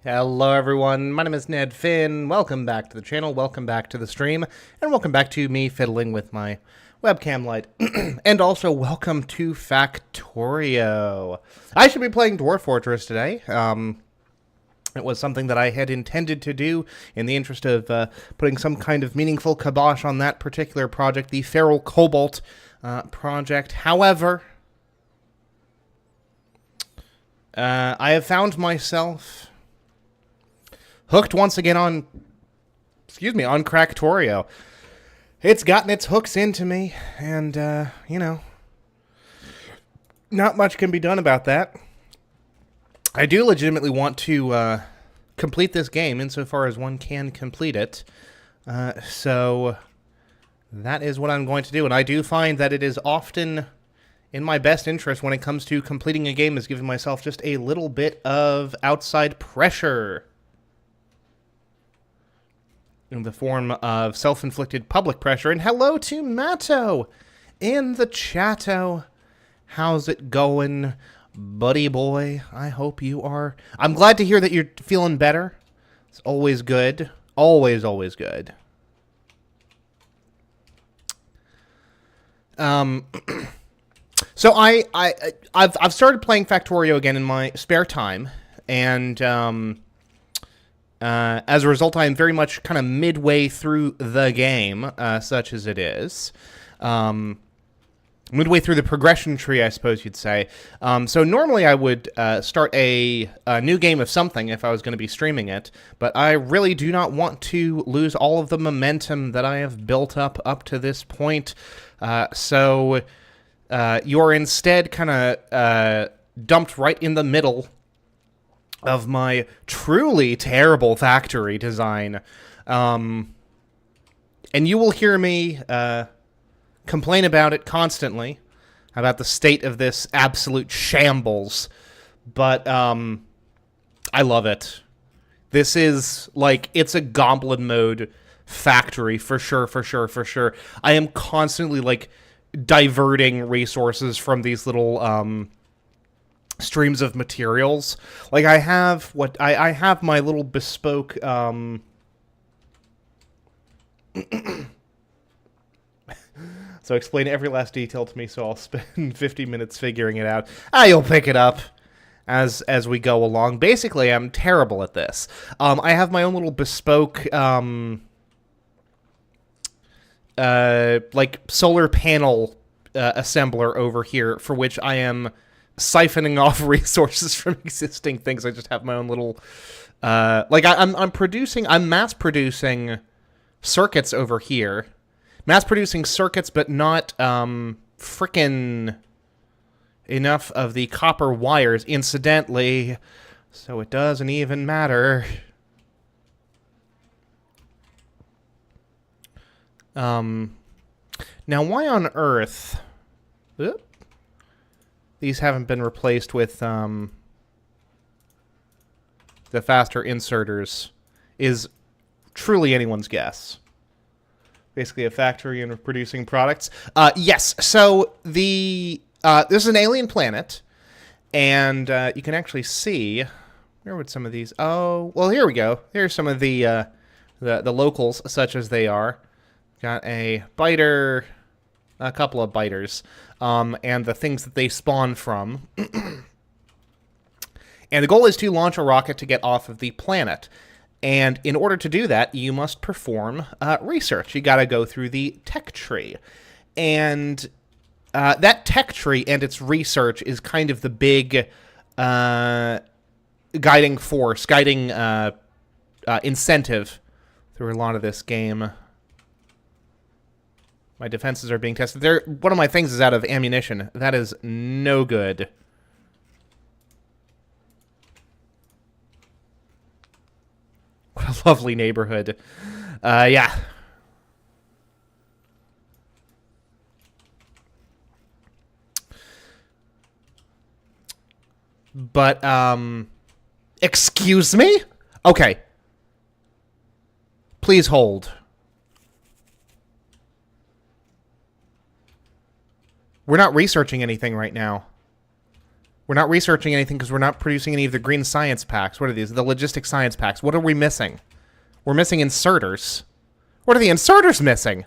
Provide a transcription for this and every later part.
Hello everyone, my name is Ned Finn, welcome back to the channel, welcome back to the stream, and welcome back to me fiddling with my webcam light. And also welcome to Factorio. I should be playing Dwarf Fortress today. It was something that I had intended to do in the interest of putting some kind of meaningful kibosh on that particular project, the Feral Cobalt project. However, I have found myself hooked once again on Factorio. It's gotten its hooks into me, and, you know, not much can be done about that. I do legitimately want to complete this game insofar as one can complete it. So that is what I'm going to do, and I do find that it is often in my best interest when it comes to completing a game is giving myself just a little bit of outside pressure in the form of self-inflicted public pressure. And hello to Matto in the chatto. How's it going, buddy boy? I hope you are. I'm glad to hear that you're feeling better. It's always good. Always, always good. So I've started playing Factorio again in my spare time, and as a result, I am very much kind of midway through the game, such as it is. Midway through the progression tree, I suppose you'd say. So normally I would start a new game of something if I was going to be streaming it, but I really do not want to lose all of the momentum that I have built up to this point. So you're instead kind of dumped right in the middle of my truly terrible factory design. And you will hear me complain about it constantly, about the state of this absolute shambles. But I love it. This is, like, it's a goblin mode factory, for sure, for sure, for sure. I am constantly, like, diverting resources from these little streams of materials. Like, I have I have my little bespoke so explain every last detail to me, so I'll spend 50 minutes figuring it out. You'll pick it up as we go along. Basically, I'm terrible at this. I have my own little bespoke like solar panel assembler over here, for which I am siphoning off resources from existing things. I just have my own little like I'm mass producing circuits over here. Mass producing circuits, but not frickin' enough of the copper wires, incidentally, so it doesn't even matter. Now why on earth these haven't been replaced with the faster inserters is truly anyone's guess. Basically a factory and producing products. Yes, so the this is an alien planet, and you can actually see, Where would some of these... Oh, well, here we go. Here's some of the locals, such as they are. Got a biter, a couple of biters, and the things that they spawn from. And the goal is to launch a rocket to get off of the planet. And in order to do that, you must perform research. You got to go through the tech tree. And that tech tree and its research is kind of the big guiding force, guiding incentive through a lot of this game. My defenses are being tested. One of my things is out of ammunition. That is no good. What a lovely neighborhood. Yeah. But, excuse me? Okay. Please hold. We're not researching anything right now. We're not researching anything because we're not producing any of the green science packs. What are these? The logistic science packs. What are we missing? We're missing inserters. What are the inserters missing?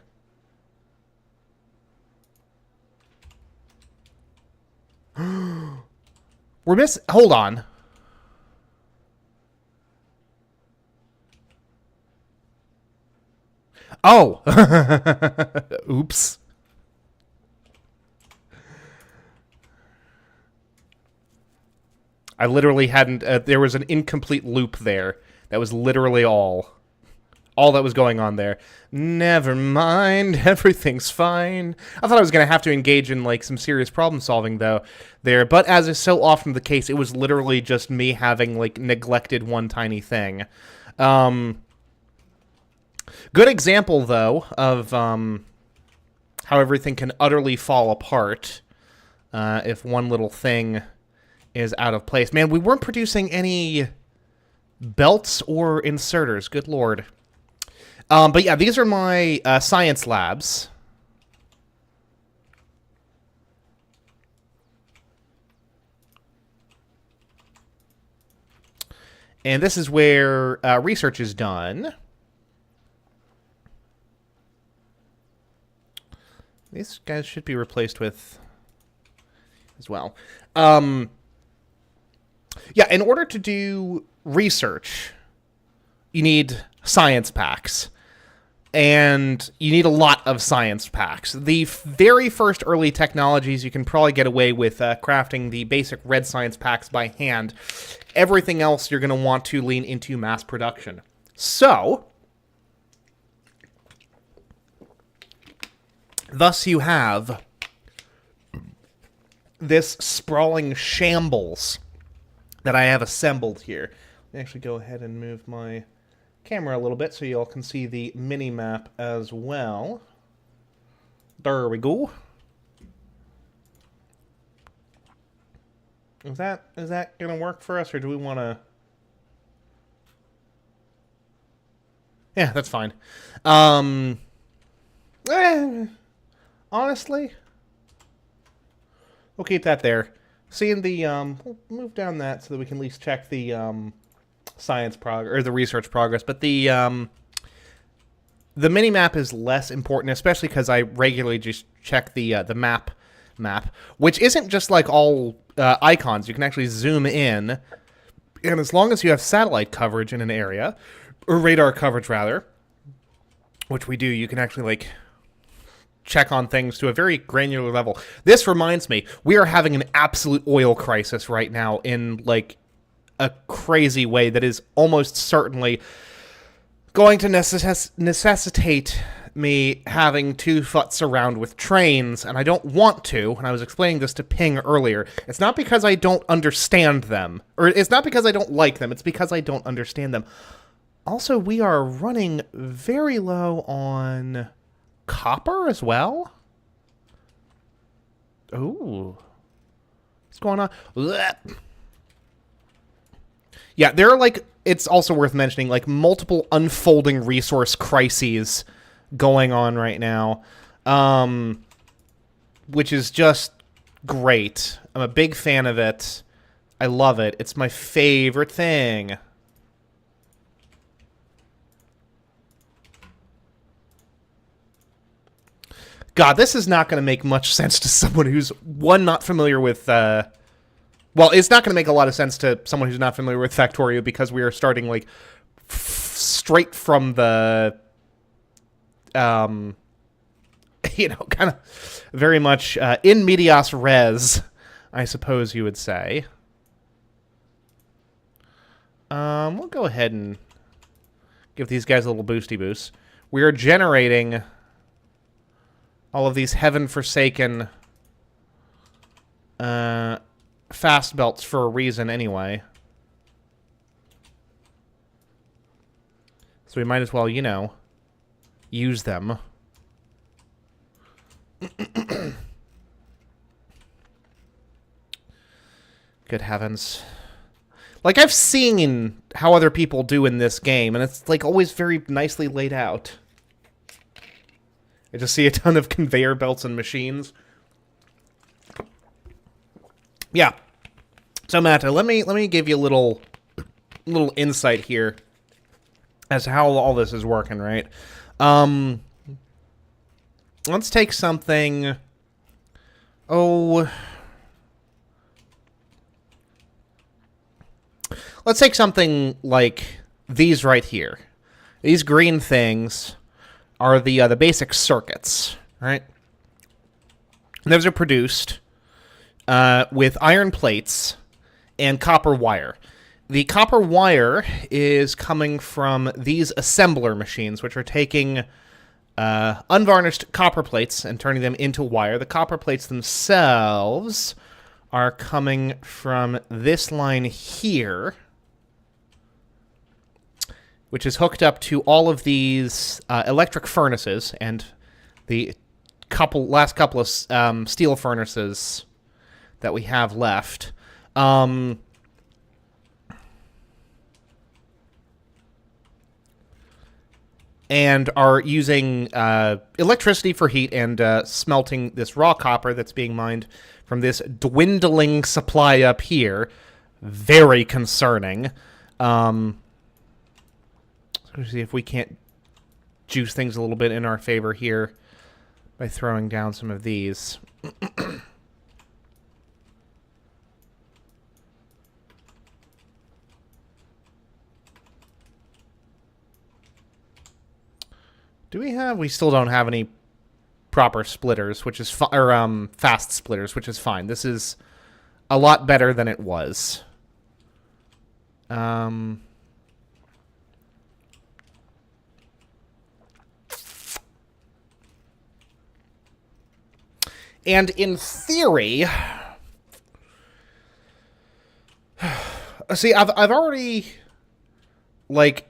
We're missing... Hold on. Oh! Oops. I literally hadn't... there was an incomplete loop there. That was literally all that was going on there. Never mind. Everything's fine. I thought I was going to have to engage in, like, some serious problem solving, though, there. But as is so often the case, it was literally just me having, like, neglected one tiny thing. Good example, though, of how everything can utterly fall apart if one little thing is out of place. Man, we weren't producing any belts or inserters. Good lord. But yeah, these are my science labs. And this is where research is done. These guys should be replaced with as well. Yeah, in order to do research, you need science packs. And you need a lot of science packs. The very first early technologies, you can probably get away with crafting the basic red science packs by hand. Everything else, you're going to want to lean into mass production. So, thus you have this sprawling shambles that I have assembled here. Let me actually go ahead and move my camera a little bit so y'all can see the mini-map as well. There we go. Is that gonna work for us, or do we want to... Yeah, that's fine. Honestly, we'll keep that there. Seeing the we'll move down that so that we can at least check the science progress or the research progress. But the mini map is less important, especially because I regularly just check the map, which isn't just like all icons. You can actually zoom in, and as long as you have satellite coverage in an area, or radar coverage rather, which we do, you can actually like check on things to a very granular level. This reminds me, we are having an absolute oil crisis right now in like a crazy way that is almost certainly going to necessitate me having to futz around with trains, and I don't want to, and I was explaining this to Ping earlier. It's not because I don't understand them, or it's not because I don't like them, it's because I don't understand them. Also, we are running very low on copper as well. Ooh. What's going on? Blech. Yeah, there are, like, it's also worth mentioning, like, multiple unfolding resource crises going on right now, which is just great. I'm a big fan of it. I love it. It's my favorite thing. God, this is not going to make much sense to someone who's, one, not familiar with... well, it's not going to make a lot of sense to someone who's not familiar with Factorio because we are starting, like, straight from the... you know, kind of very much in medias res, I suppose you would say. We'll go ahead and give these guys a little boosty boost. We are generating all of these heaven-forsaken fast belts for a reason anyway. So we might as well, you know, use them. Good heavens. Like, I've seen how other people do in this game, and it's, like, always very nicely laid out. I just see a ton of conveyor belts and machines. Yeah. So, Matt, let me give you a little insight here as to how all this is working, right? Let's take something... Let's take something like these right here. These green things are the basic circuits, right? And those are produced with iron plates and copper wire. The copper wire is coming from these assembler machines, which are taking unvarnished copper plates and turning them into wire. The copper plates themselves are coming from this line here, which is hooked up to all of these electric furnaces and the last couple of steel furnaces that we have left. And are using electricity for heat and smelting this raw copper that's being mined from this dwindling supply up here. Very concerning. Let's see if we can't juice things a little bit in our favor here by throwing down some of these. Do we have... We still don't have any proper splitters, which is... fast splitters, which is fine. This is a lot better than it was. And in theory... See, I've already, like,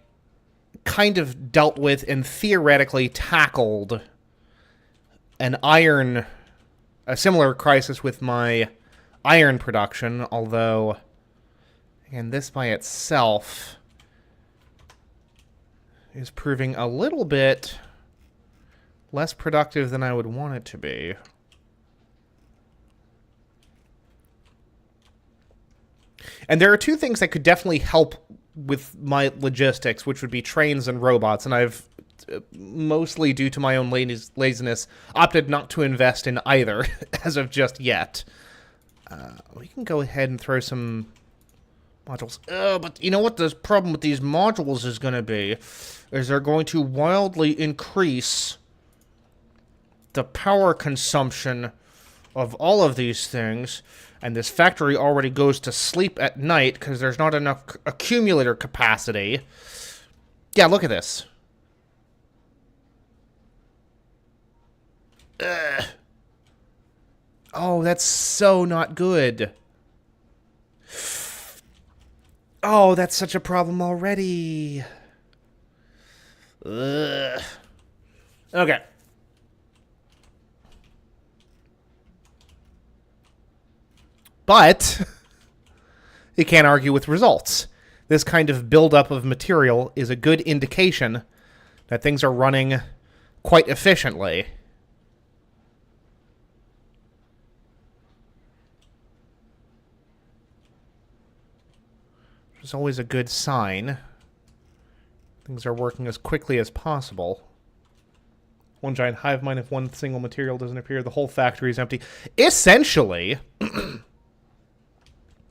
kind of dealt with and theoretically tackled a similar crisis with my iron production, although, again, this by itself is proving a little bit less productive than I would want it to be. And there are two things that could definitely help with my logistics, which would be trains and robots, and I've, mostly due to my own laziness, opted not to invest in either as of just yet. We can go ahead and throw some modules. But you know what the problem with these modules is going to be? Is they're going to wildly increase the power consumption of all of these things, and this factory already goes to sleep at night because there's not enough accumulator capacity. Yeah, look at this. Ugh. Oh, that's so not good. Oh, that's such a problem already. Ugh. Okay. But you can't argue with results. This kind of buildup of material is a good indication that things are running quite efficiently. which is always a good sign. Things are working as quickly as possible. One giant hive mind, if one single material doesn't appear, the whole factory is empty. Essentially,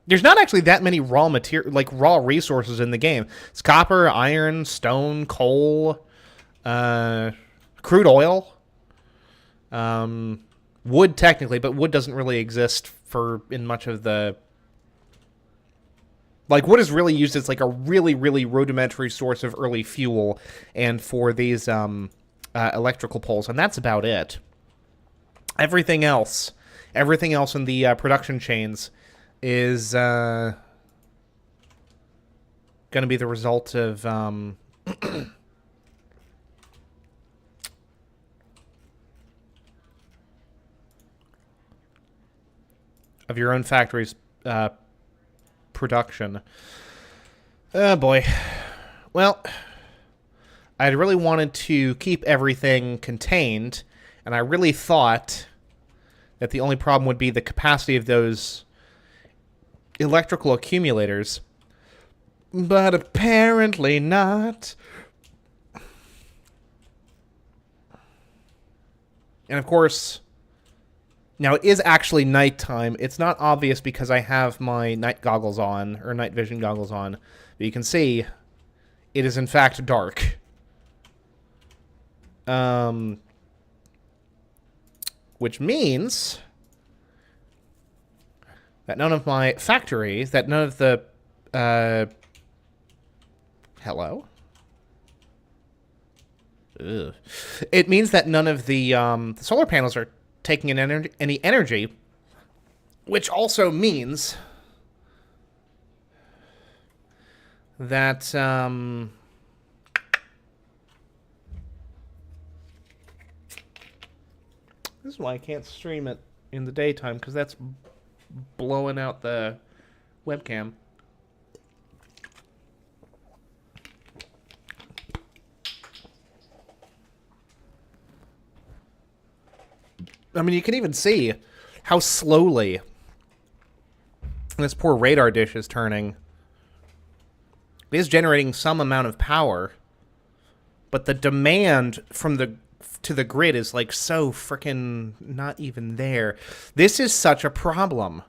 there's not actually that many raw material, like raw resources in the game. It's copper, iron, stone, coal, crude oil, wood technically, but wood doesn't really exist in much of the... Like, wood is really used as like a really, really rudimentary source of early fuel, and for these electrical poles, and that's about it. Everything else in the production chains is going to be the result of of your own factory's production. Oh boy. Well, I really wanted to keep everything contained, and I really thought that the only problem would be the capacity of those electrical accumulators. But apparently not. And of course, now it is actually nighttime. It's not obvious because I have my night goggles on, or night vision goggles on. But you can see it is in fact dark. Which means that none of my factories, that none of the, hello? Ugh. It means that none of the solar panels are taking in any energy, which also means that, this is why I can't stream it in the daytime, because that's blowing out the webcam. I mean, you can even see how slowly this poor radar dish is turning. It is generating some amount of power, but the demand from to the grid is like so frickin' not even there. This is such a problem.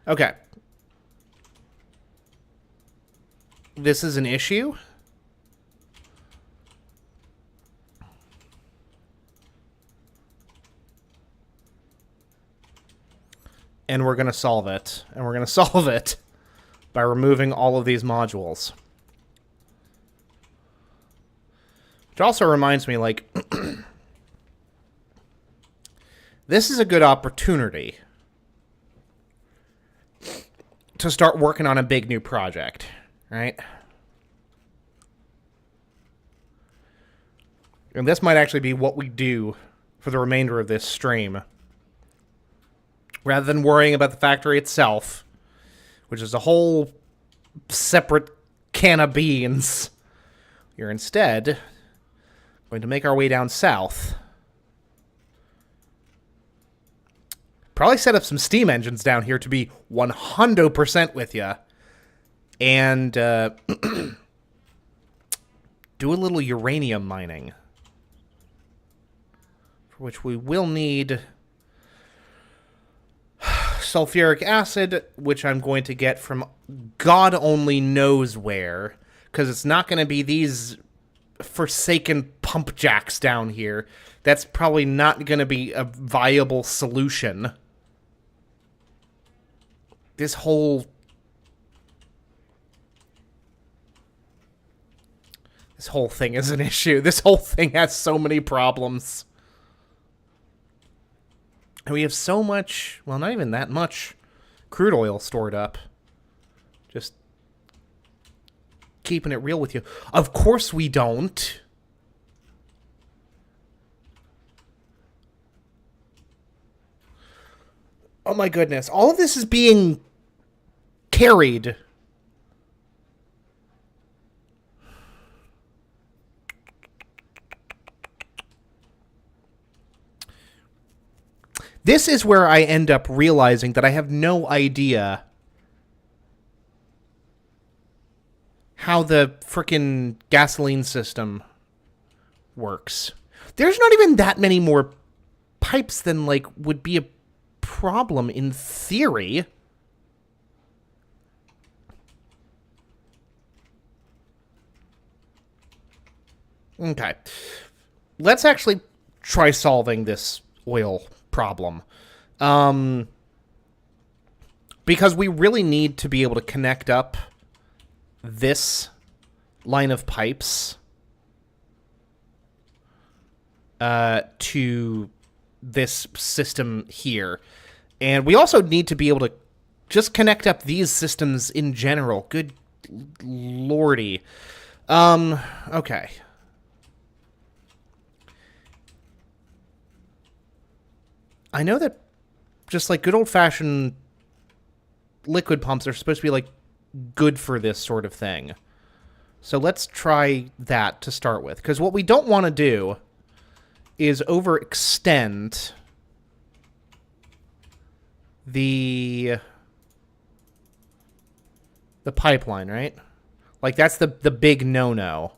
Okay. This is an issue. And we're going to solve it. And we're going to solve it by removing all of these modules. Which also reminds me, like, this is a good opportunity to start working on a big new project, right? And this might actually be what we do for the remainder of this stream. Rather than worrying about the factory itself, which is a whole separate can of beans, you're instead going to make our way down south. Probably set up some steam engines down here to be 100% with you. And do a little uranium mining. For which we will need sulfuric acid, which I'm going to get from God only knows where. Because it's not going to be these forsaken pump jacks down here. That's probably not going to be a viable solution. This whole thing is an issue. This whole thing has so many problems. And we have so much, well, not even that much crude oil stored up. Just keeping it real with you. Of course we don't. Oh my goodness. All of this is being carried. This is where I end up realizing that I have no idea how the frickin' gasoline system works. There's not even that many more pipes than, like, would be a problem in theory. Okay. Let's actually try solving this oil problem. Because we really need to be able to connect up this line of pipes to this system here. And we also need to be able to just connect up these systems in general. Good lordy. Okay. I know that just like good old-fashioned liquid pumps are supposed to be like good for this sort of thing. So let's try that to start with. Because what we don't want to do is overextend the pipeline, right? Like that's the big no-no.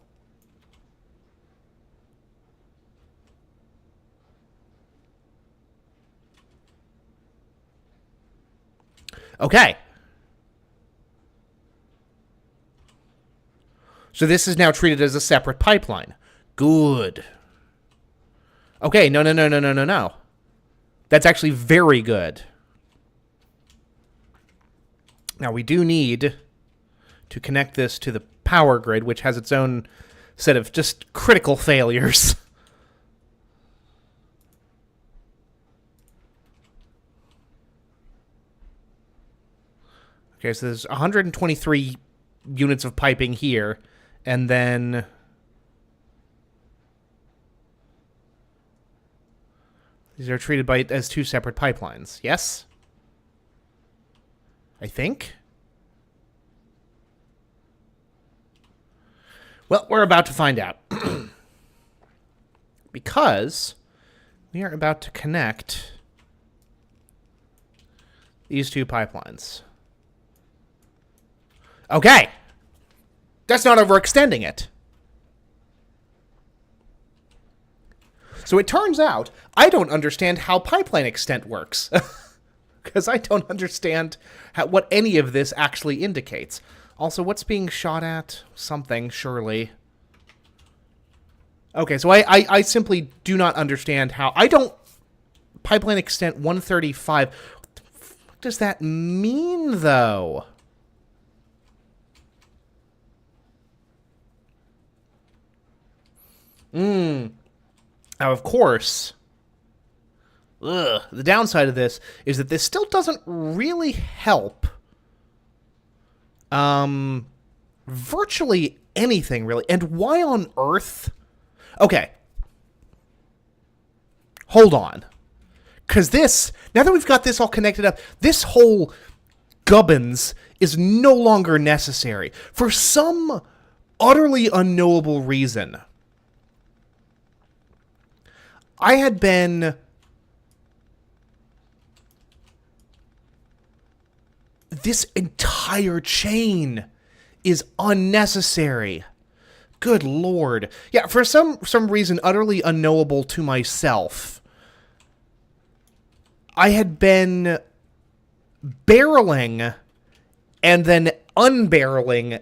Okay. So this is now treated as a separate pipeline. Good. Okay, no. That's actually very good. Now we do need to connect this to the power grid, which has its own set of just critical failures. Okay, so there's 123 units of piping here, and then these are treated as two separate pipelines. Yes? I think? Well, we're about to find out. Because we are about to connect these two pipelines. Okay. That's not overextending it. So it turns out I don't understand how pipeline extent works. Because I don't understand what any of this actually indicates. Also, what's being shot at? Something, surely. Okay, so I simply do not understand how... I don't... Pipeline extent 135. What the fuck does that mean, though? Now, of course, the downside of this is that this still doesn't really help virtually anything, really. And why on earth? Okay. Hold on. Because this, now that we've got this all connected up, this whole gubbins is no longer necessary. For some utterly unknowable reason, I had been this entire chain is unnecessary. Good Lord. Yeah, for some reason utterly unknowable to myself, I had been barreling and then unbarreling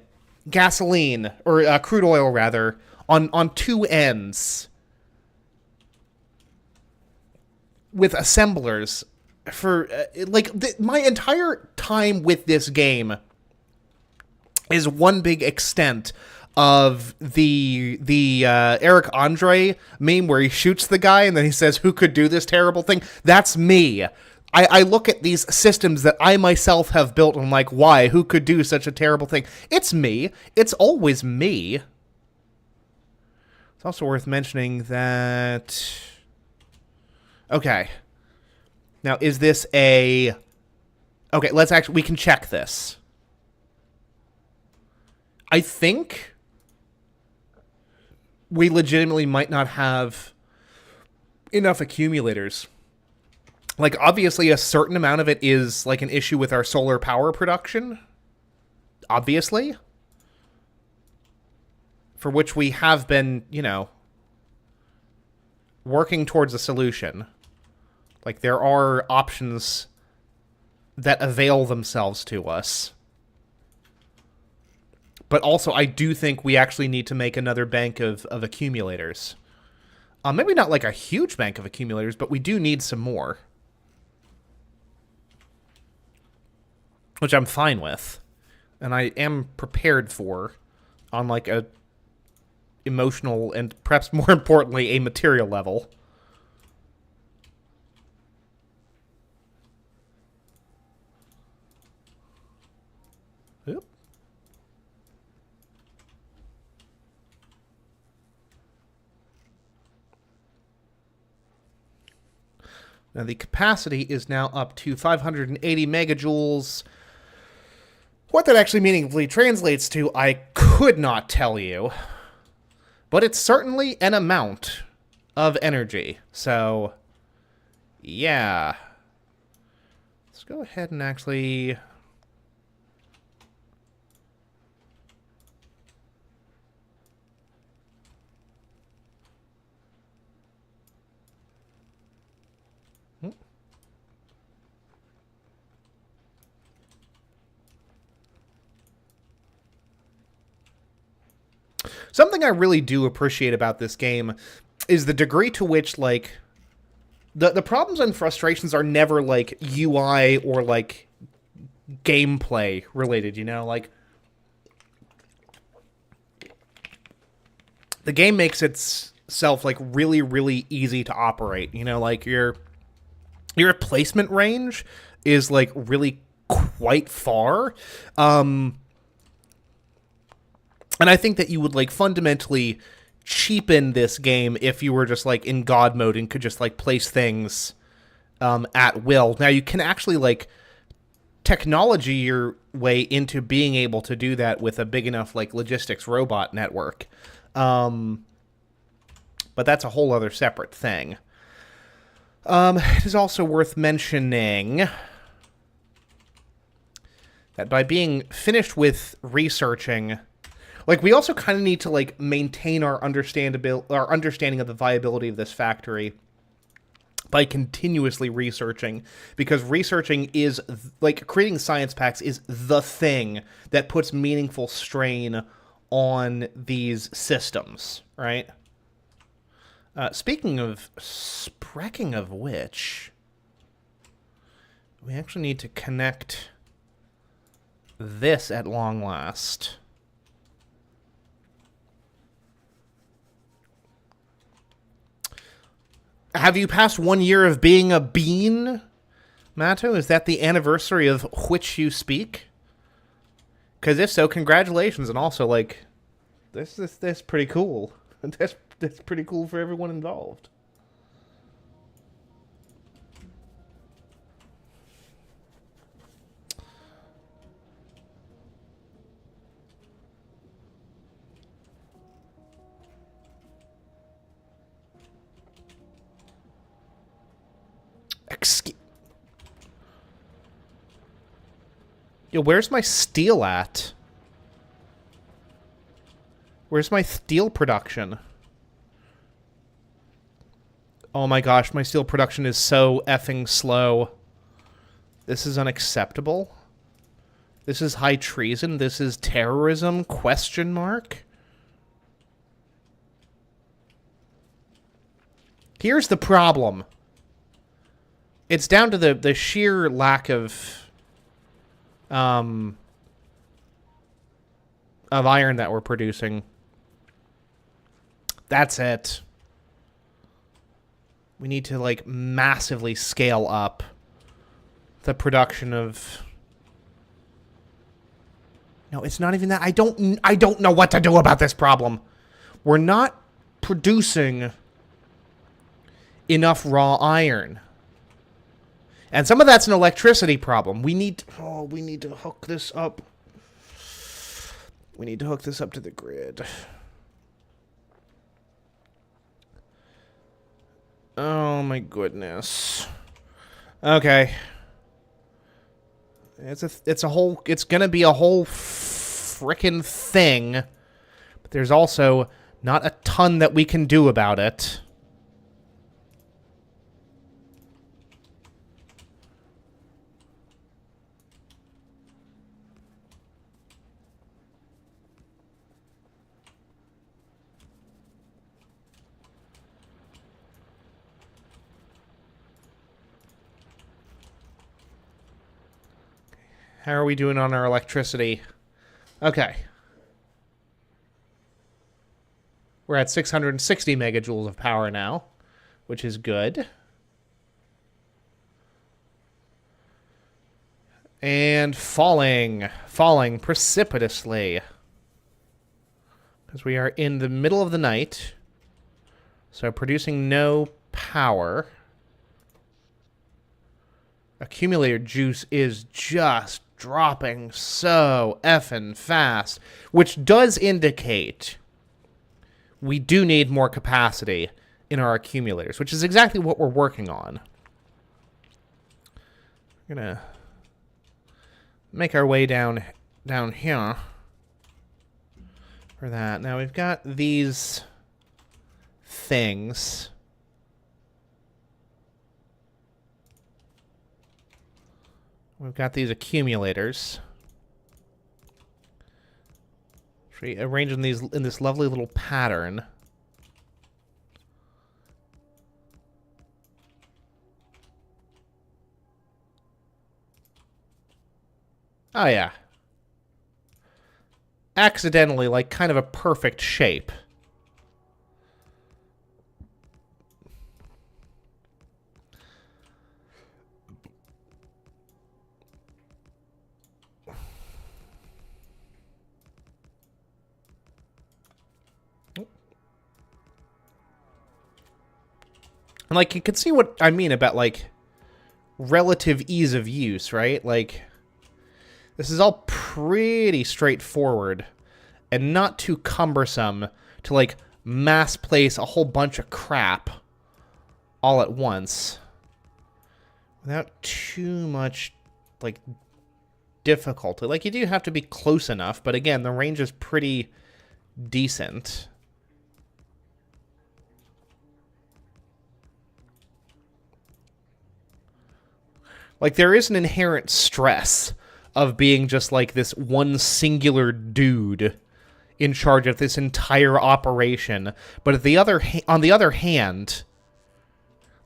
gasoline, or crude oil rather, on two ends with assemblers for my entire time with this game is one big extent of the Eric Andre meme where he shoots the guy and then he says, "Who could do this terrible thing?" That's me. I look at these systems that I myself have built and I'm like, why? Who could do such a terrible thing? It's me. It's always me. It's also worth mentioning that... Okay. Now, is this a... Okay, let's actually... We can check this. I think we legitimately might not have enough accumulators. Like, obviously, a certain amount of it is, like, an issue with our solar power production. Obviously. for which we have been, you know, working towards a solution. Like, there are options that avail themselves to us. But also, I do think we actually need to make another bank of accumulators. Maybe not like a huge bank of accumulators, but we do need some more. Which I'm fine with. And I am prepared for on like a emotional and perhaps more importantly, a material level. Oop. Now the capacity is now up to 580 megajoules. What that actually meaningfully translates to, I could not tell you. But it's certainly an amount of energy. So, yeah. Let's go ahead and actually... Something I really do appreciate about this game is the degree to which, like, the problems and frustrations are never, like, UI or, like, gameplay related, you know? Like, the game makes itself, like, really, really easy to operate, you know? Like, your placement range is, like, really quite far. And I think that you would, like, fundamentally cheapen this game if you were just, like, in God mode and could just, like, place things at will. Now, you can actually, like, technology your way into being able to do that with a big enough, like, logistics robot network. But that's a whole other separate thing. It is also worth mentioning that by being finished with researching... Like, we also kind of need to, like, maintain our understanding of the viability of this factory by continuously researching, because researching is, like, creating science packs is the thing that puts meaningful strain on these systems, right? Speaking of which, we actually need to connect this at long last. Have you passed 1 year of being a bean, Matto? Is that the anniversary of which you speak? Because if so, congratulations. And also, like, that's pretty cool. That's pretty cool for everyone involved. Yo, where's my steel at? Where's my steel production? Oh my gosh, my steel production is so effing slow. This is unacceptable. This is high treason. This is terrorism, question mark. Here's the problem. It's down to the sheer lack of iron that we're producing. That's it. We need to, like, massively scale up the production of... No, it's not even that. I don't know what to do about this problem. We're not producing enough raw iron. And some of that's an electricity problem. We need to hook this up. We need to hook this up to the grid. Oh my goodness. Okay. It's gonna be a whole frickin' thing. But there's also not a ton that we can do about it. How are we doing on our electricity? Okay. We're at 660 megajoules of power now, which is good. And falling precipitously. Because we are in the middle of the night. So producing no power. Accumulator juice is just dropping so effing fast, which does indicate we do need more capacity in our accumulators, which is exactly what we're working on. We're gonna make our way down here for that. Now we've got these things. We've got these accumulators. We arrange them in this lovely little pattern. Oh yeah. Accidentally, like kind of a perfect shape. And, like, you can see what I mean about, like, relative ease of use, right? Like, this is all pretty straightforward and not too cumbersome to, like, mass place a whole bunch of crap all at once without too much, like, difficulty. Like, you do have to be close enough, but again, the range is pretty decent. Like, there is an inherent stress of being just, like, this one singular dude in charge of this entire operation. But on the other hand,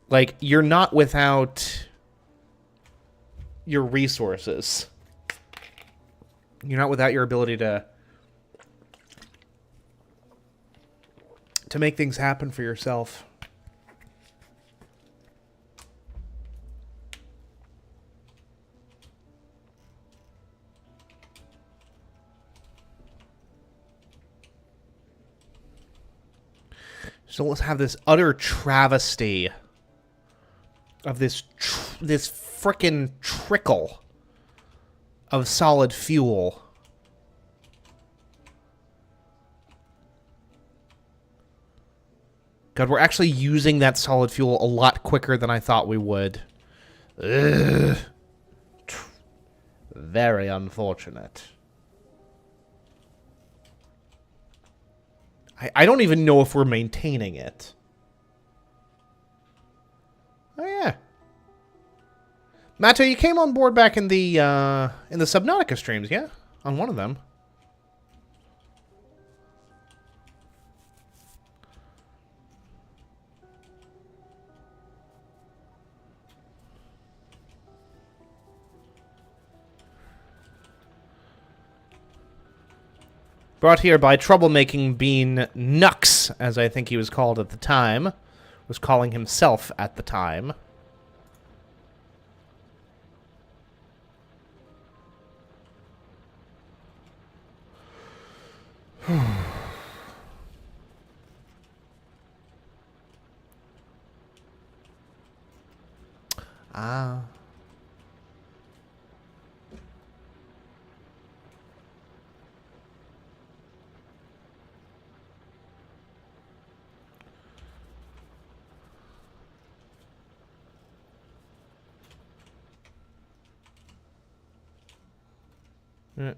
like, you're not without your resources. You're not without your ability to make things happen for yourself. So let's have this utter travesty of this frickin' trickle of solid fuel. God, we're actually using that solid fuel a lot quicker than I thought we would. Ugh. Very unfortunate. I don't even know if we're maintaining it. Oh, yeah. Matto, you came on board back in the Subnautica streams, yeah? On one of them. Brought here by troublemaking bean Nux, as I think he was called at the time. Was calling himself at the time. Ah.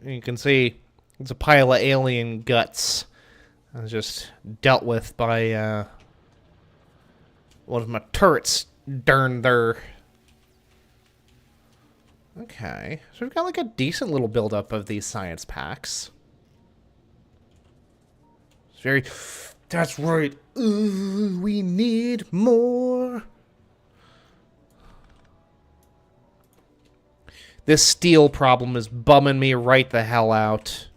You can see it's a pile of alien guts I was just dealt with by one of my turrets darn there. Okay, so we've got like a decent little buildup of these science packs. It's very... That's right. Ooh, we need more. This steel problem is bumming me right the hell out.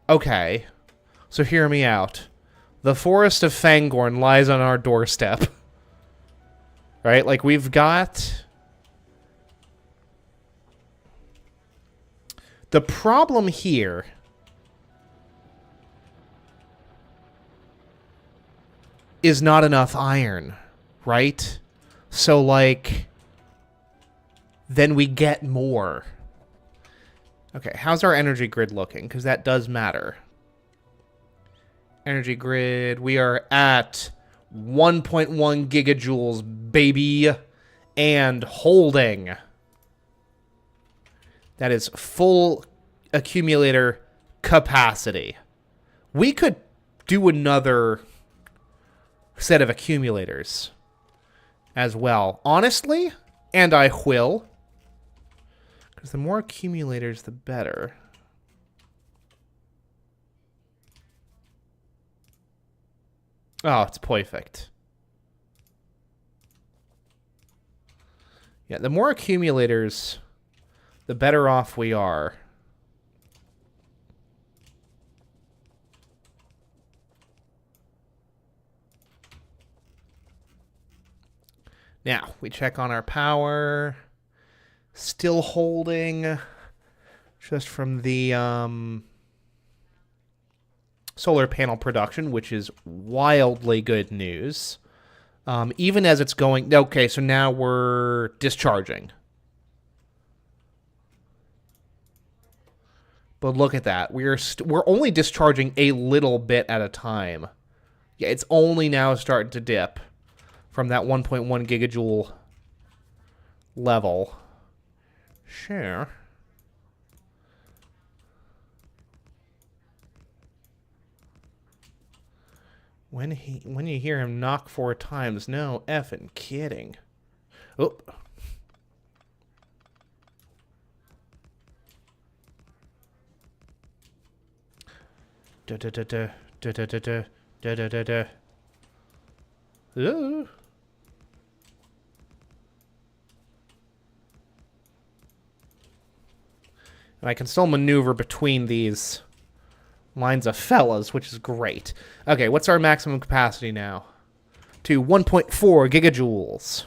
Okay. So hear me out. The forest of Fangorn lies on our doorstep. Right? Like, we've got... The problem here... is not enough iron. Right? So, like... Then we get more. Okay, how's our energy grid looking? Because that does matter. Energy grid, we are at 1.1 gigajoules, baby, and holding. That is full accumulator capacity. We could do another set of accumulators as well, honestly, and I will. Because the more accumulators, the better. Oh, it's perfect. Yeah, the more accumulators, the better off we are. Now, we check on our power. Still holding. Just from the solar panel production, which is wildly good news. Even as it's going... Okay, so now we're discharging. But look at that. We're only discharging a little bit at a time. Yeah, it's only now starting to dip from that 1.1 gigajoule level. Sure. When you hear him knock 4 times, no effing kidding. Oh. Da da da da da da da da da da da. Ooh. And I can still maneuver between these lines of fellas, which is great. Okay, what's our maximum capacity now? To 1.4 gigajoules.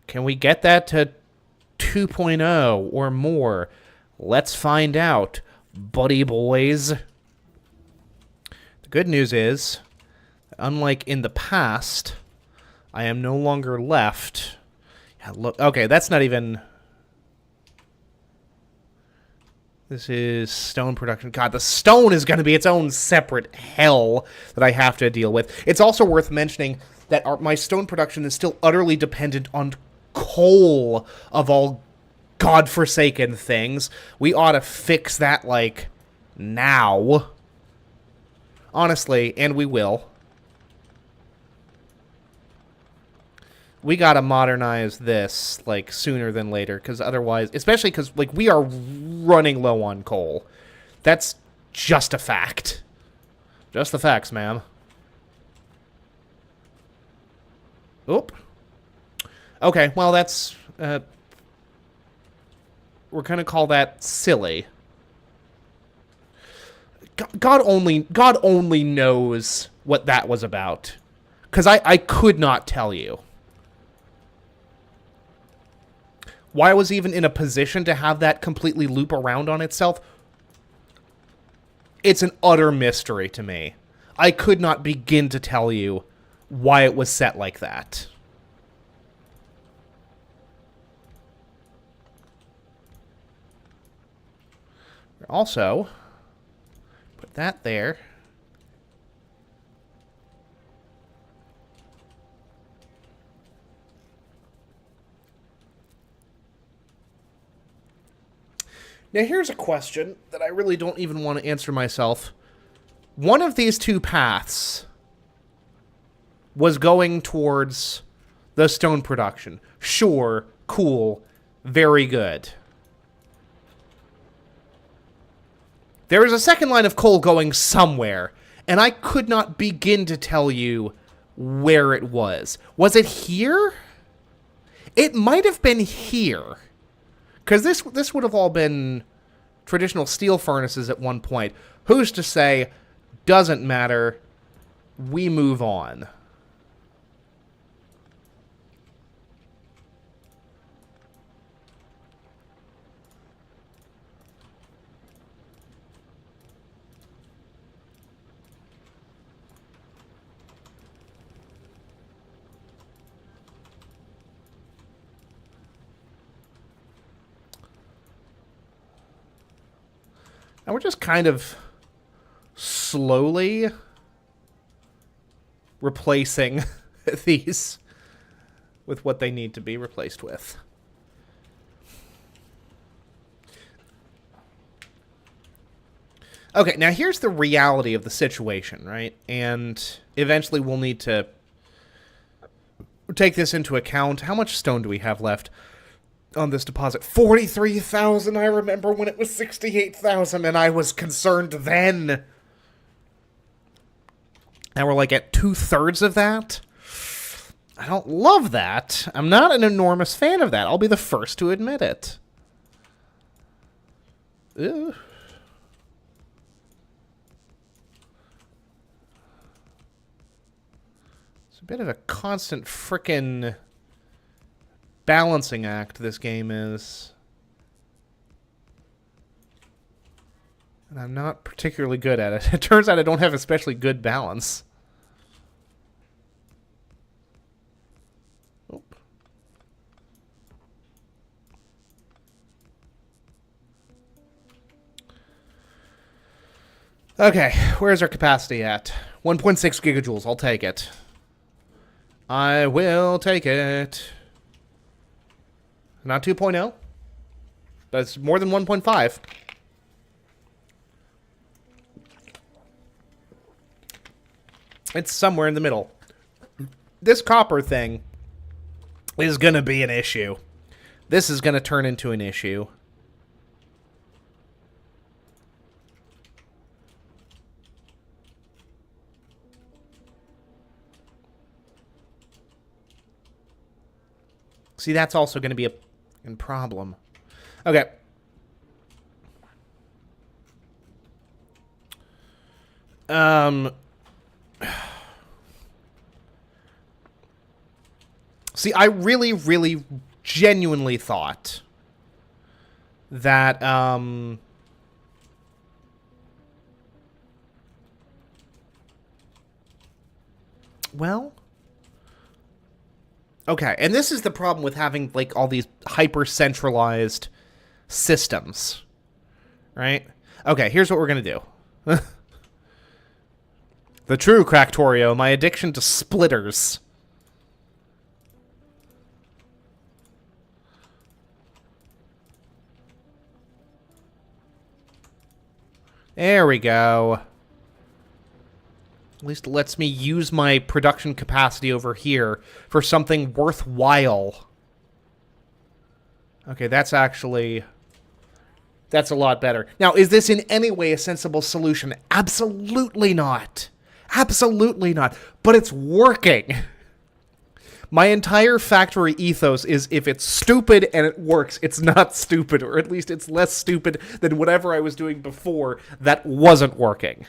Can we get that to 2.0 or more? Let's find out, buddy boys. The good news is, unlike in the past, I am no longer left. Yeah, look, okay, that's not even... This is stone production. God, the stone is going to be its own separate hell that I have to deal with. It's also worth mentioning that my stone production is still utterly dependent on coal of all godforsaken things. We ought to fix that, like, now. Honestly, and we will. We gotta modernize this, like, sooner than later, because otherwise... Especially because, like, we are running low on coal. That's just a fact. Just the facts, ma'am. Oop. Okay, well, that's... we're gonna call that silly. God only knows what that was about. Because I could not tell you. Why I was even in a position to have that completely loop around on itself, it's an utter mystery to me. I could not begin to tell you why it was set like that. Also, put that there. Now, here's a question that I really don't even want to answer myself. One of these two paths was going towards the stone production. Sure, cool, very good. There is a second line of coal going somewhere, and I could not begin to tell you where it was. Was it here? It might have been here. Because this would have all been traditional steel furnaces at one point. Who's to say? Doesn't matter. We move on. And we're just kind of slowly replacing these with what they need to be replaced with. Okay, now here's the reality of the situation, right? And eventually we'll need to take this into account. How much stone do we have left on this deposit? 43,000. I remember when it was 68,000 and I was concerned then. Now we're like at 2/3 of that. I don't love that. I'm not an enormous fan of that. I'll be the first to admit it. Ugh. It's a bit of a constant frickin' balancing act this game is. And I'm not particularly good at it. It turns out I don't have especially good balance. Oop. Okay, where's our capacity at? 1.6 gigajoules, I'll take it. I will take it. Not 2.0. That's more than 1.5. It's somewhere in the middle. This copper thing is going to be an issue. This is going to turn into an issue. See, that's also going to be a problem. Okay. See, I really, really, genuinely thought that, well, okay, and this is the problem with having, like, all these hyper-centralized systems, right? Okay, here's what we're gonna do. The true Factorio, my addiction to splitters. There we go. At least it lets me use my production capacity over here for something worthwhile. Okay, that's actually... that's a lot better. Now, is this in any way a sensible solution? Absolutely not. Absolutely not. But it's working. My entire factory ethos is if it's stupid and it works, it's not stupid. Or at least it's less stupid than whatever I was doing before that wasn't working.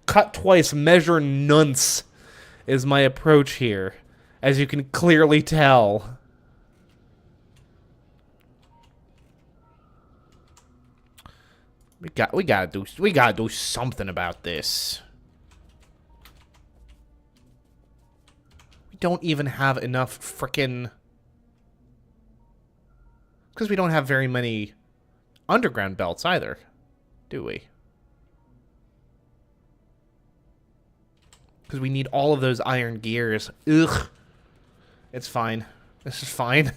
Cut twice, measure nonce is my approach here, as you can clearly tell. We gotta do something about this. We don't even have enough frickin'... because we don't have very many underground belts either, do we? Because we need all of those iron gears. Ugh. It's fine. This is fine.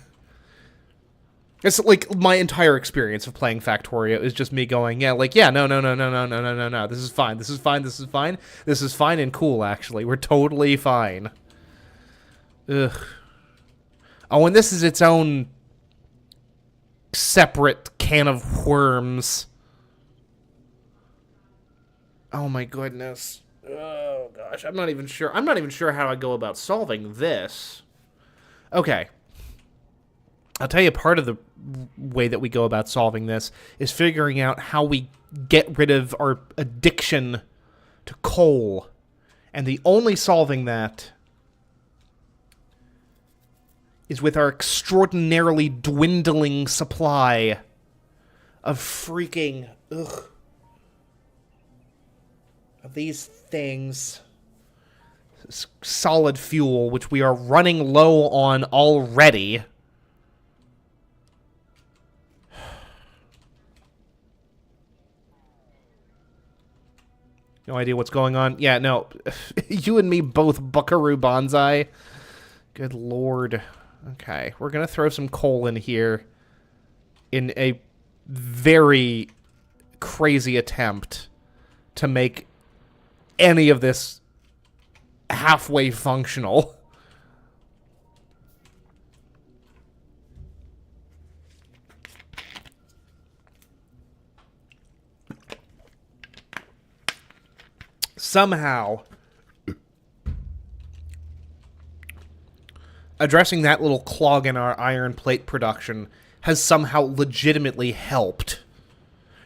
It's like my entire experience of playing Factorio is just me going, yeah, like, yeah, no, no, no, no, no, no, no, no, no. This is fine. This is fine. This is fine. This is fine and cool, actually. We're totally fine. Ugh. Oh, and this is its own separate can of worms. Oh my goodness. Oh gosh, I'm not even sure. I'm not even sure how I go about solving this. Okay. I'll tell you, part of the way that we go about solving this is figuring out how we get rid of our addiction to coal. And the only solving that is with our extraordinarily dwindling supply of freaking, ugh, of these things. Solid fuel, which we are running low on already. No idea what's going on. Yeah, no. You and me both, Buckaroo Banzai. Good lord. Okay, we're going to throw some coal in here in a very crazy attempt to make any of this halfway functional. Somehow, addressing that little clog in our iron plate production has somehow legitimately helped.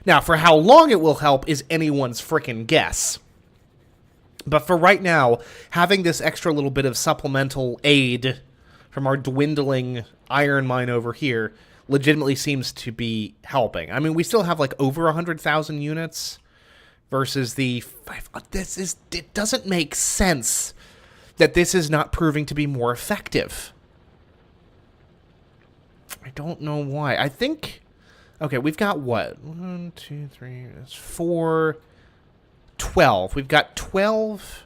Now, for how long it will help is anyone's frickin' guess. But for right now, having this extra little bit of supplemental aid from our dwindling iron mine over here legitimately seems to be helping. I mean, we still have like over 100,000 units versus the 5. It doesn't make sense that this is not proving to be more effective. I don't know why. I think, okay, we've got what? 1, 2, 3, that's 4, 12. We've got 12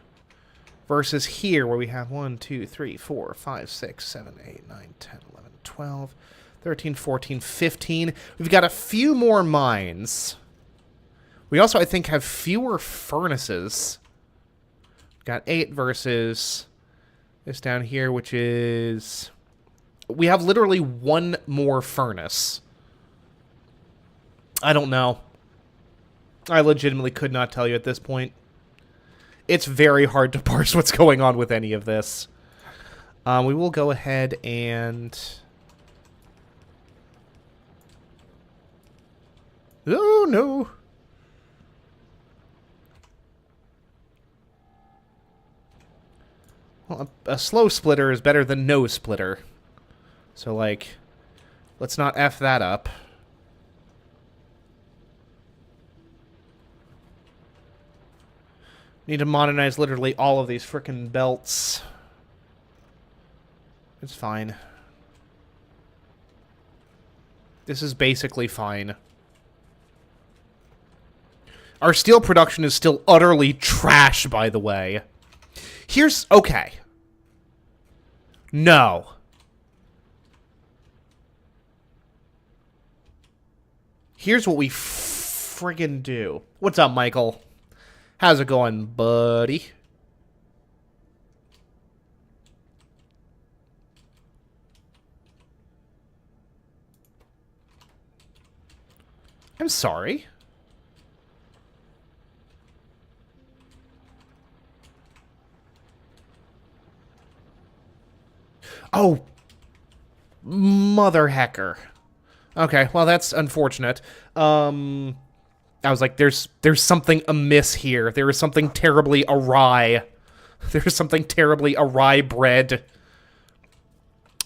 versus here where we have 1, 2, 3, 4, 5, 6, 7, 8, 9, 10, 11, 12, 13, 14, 15. We've got a few more mines. We also, I think, have fewer furnaces. We've got 8 versus this down here, which is... We have literally 1 more furnace. I don't know. I legitimately could not tell you at this point. It's very hard to parse what's going on with any of this. We will go ahead and... Oh, no. Well, a slow splitter is better than no splitter. So, like, let's not F that up. Need to modernize literally all of these frickin' belts. It's fine. This is basically fine. Our steel production is still utterly trash, by the way. Here's... Okay. No. Here's what we friggin' do. What's up, Michael? How's it going, buddy? I'm sorry. Oh, mother hecker. Okay, well, that's unfortunate. I was like, there's something amiss here. There is something terribly awry. There's something terribly awry bred.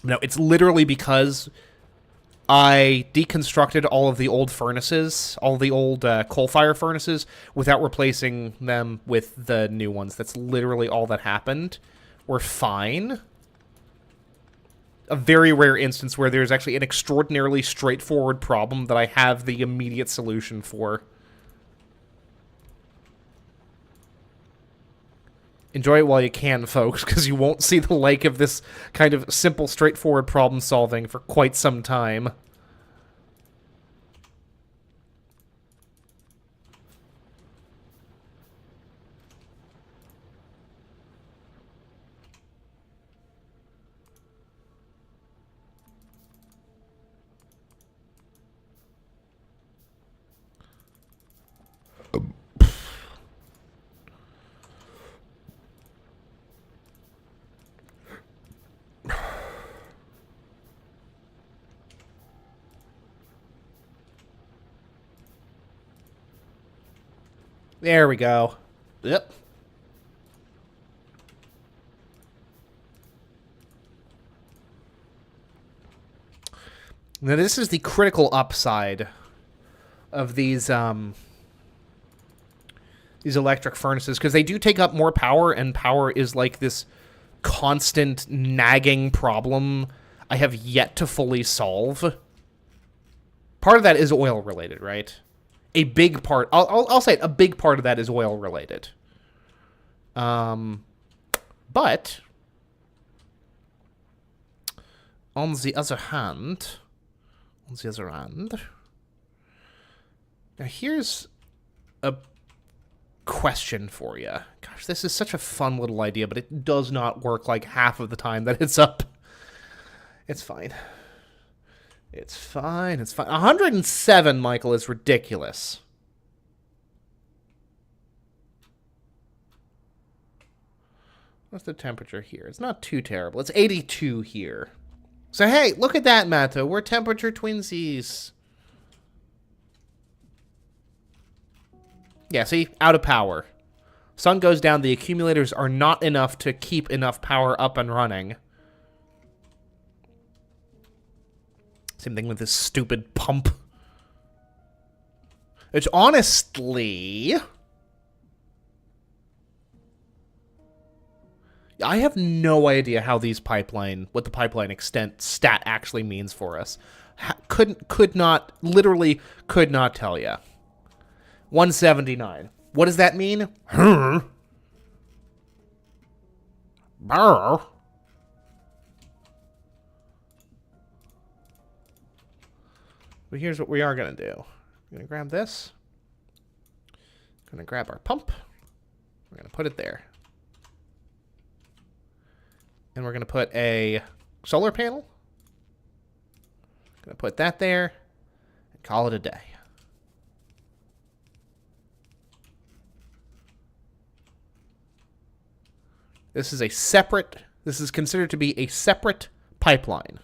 No, it's literally because I deconstructed all of the old furnaces, all the old coal-fire furnaces, without replacing them with the new ones. That's literally all that happened. We're fine. A very rare instance where there's actually an extraordinarily straightforward problem that I have the immediate solution for. Enjoy it while you can, folks, because you won't see the like of this kind of simple, straightforward problem solving for quite some time. There we go. Yep. Now this is the critical upside of these electric furnaces, because they do take up more power, and power is like this constant nagging problem I have yet to fully solve. Part of that is oil related, right? A big part, I'll say it, a big part of that is oil related. But on the other hand, now here's a question for you. Gosh, this is such a fun little idea, but it does not work like half of the time that it's up. It's fine. It's fine. It's fine. 107, Michael, is ridiculous. What's the temperature here? It's not too terrible. It's 82 here. So, hey, look at that, Matto. We're temperature twinsies. Yeah, see? Out of power. Sun goes down. The accumulators are not enough to keep enough power up and running. Same thing with this stupid pump. Which, honestly, I have no idea how these what the pipeline extent stat actually means for us. Literally could not tell you. 179. What does that mean? Brr. But here's what we are going to do. We're going to grab this. Going to grab our pump. We're going to put it there. And we're going to put a solar panel. Going to put that there and call it a day. This is considered to be a separate pipeline.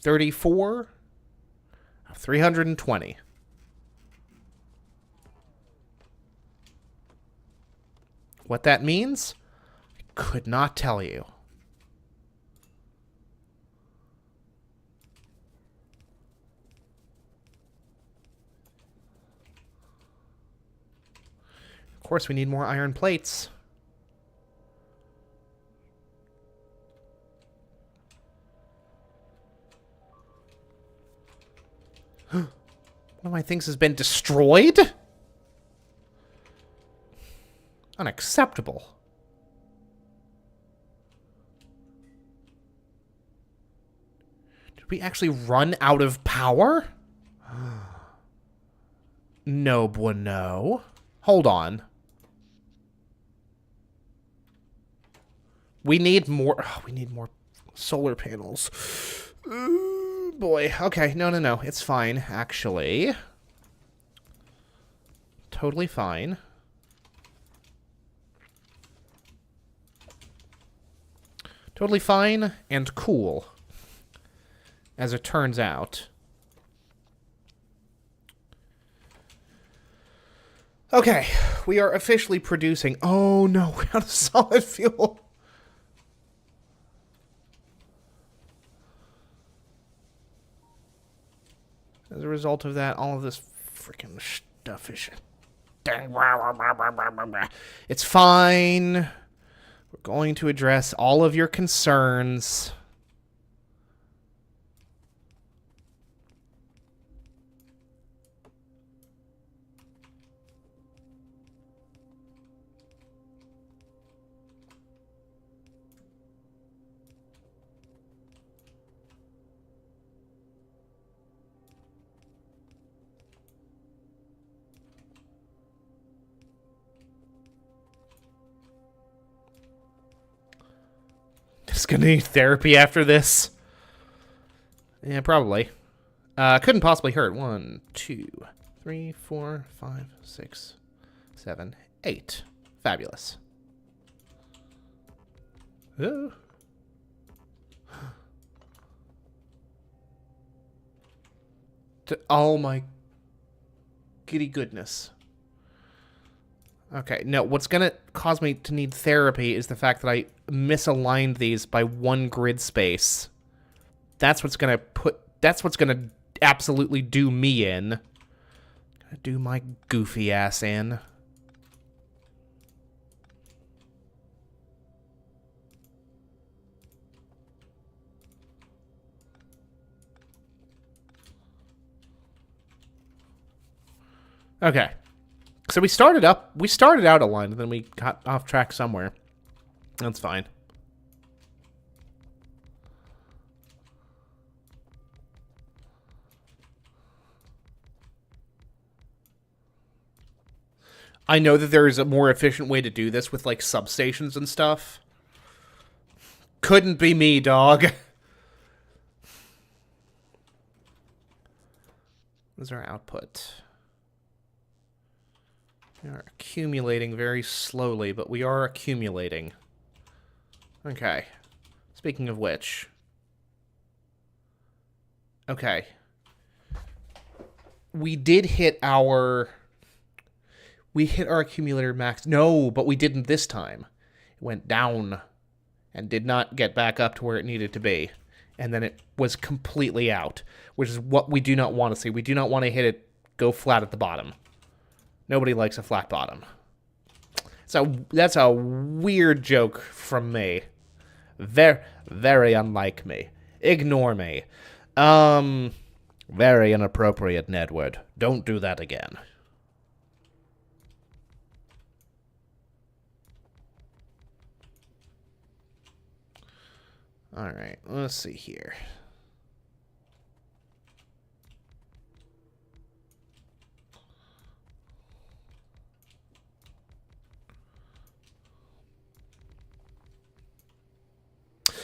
34 of 320. What that means, I could not tell you. Of course, we need more iron plates. One of my things has been destroyed? Unacceptable. Did we actually run out of power? No bueno. Hold on. We need more. Oh, we need more solar panels. Boy. Okay. No. It's fine, actually. Totally fine. Totally fine and cool, as it turns out. Okay, we are officially producing... Oh, no, we're out of solid fuel. As a result of that, all of this freaking stuff is... It's fine. We're going to address all of your concerns. Just gonna need therapy after this. Yeah, probably. Couldn't possibly hurt. 1, 2, 3, 4, 5, 6, 7, 8. Fabulous. Oh. Oh my giddy goodness. Okay, no, what's gonna cause me to need therapy is the fact that I misaligned these by 1 grid space. That's what's gonna absolutely do me in. Gonna do my goofy ass in. Okay. So we started out aligned, and then we got off track somewhere. That's fine. I know that there is a more efficient way to do this with, like, substations and stuff. Couldn't be me, dog. What's our output? We are accumulating very slowly, but we are accumulating. Okay. Speaking of which. Okay. We did hit our... We hit our accumulator max. No, but we didn't this time. It went down and did not get back up to where it needed to be. And then it was completely out, which is what we do not want to see. We do not want to hit it go flat at the bottom. Nobody likes a flat bottom. So that's a weird joke from me. Very, very unlike me. Ignore me. Very inappropriate, Nedward. Don't do that again. Alright, let's see here.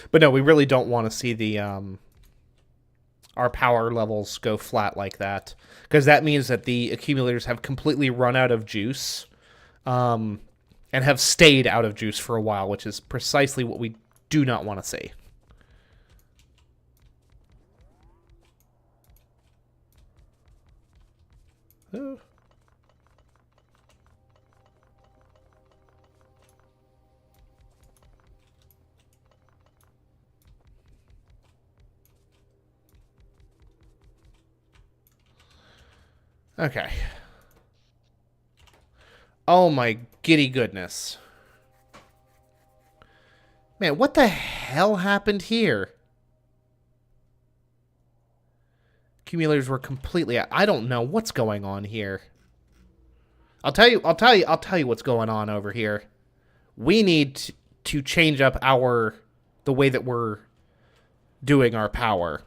But no, we really don't want to see the our power levels go flat like that, because that means that the accumulators have completely run out of juice, and have stayed out of juice for a while, which is precisely what we do not want to see. Oh. Okay. Oh my giddy goodness. Man, what the hell happened here? Accumulators were completely... I don't know what's going on here. I'll tell you what's going on over here. We need to change up the way that we're doing our power.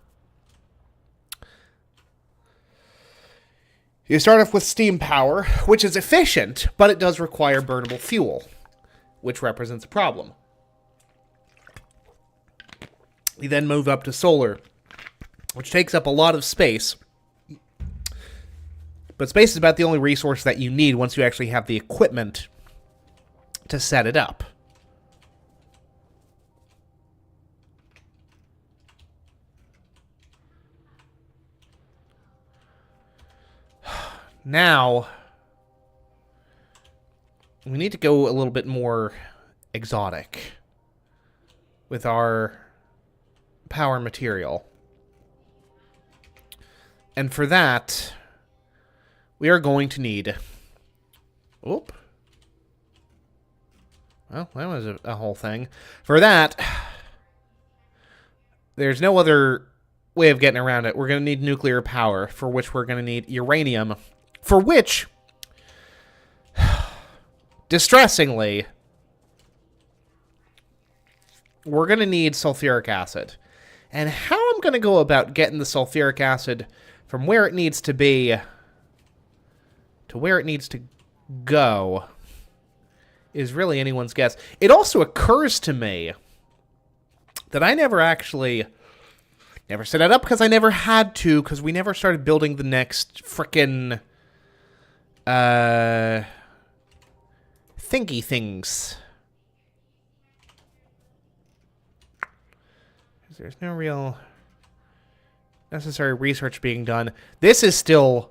You start off with steam power, which is efficient, but it does require burnable fuel, which represents a problem. You then move up to solar, which takes up a lot of space. But space is about the only resource that you need once you actually have the equipment to set it up. Now, we need to go a little bit more exotic with our power material. And for that, we are going to need... Oop. Well, that was a whole thing. For that, there's no other way of getting around it. We're going to need nuclear power, for which we're going to need uranium, for which, distressingly, we're going to need sulfuric acid. And how I'm going to go about getting the sulfuric acid from where it needs to be to where it needs to go is really anyone's guess. It also occurs to me that I never set it up because I never had to, because we never started building the next frickin' thingy things. There's no real necessary research being done. This is still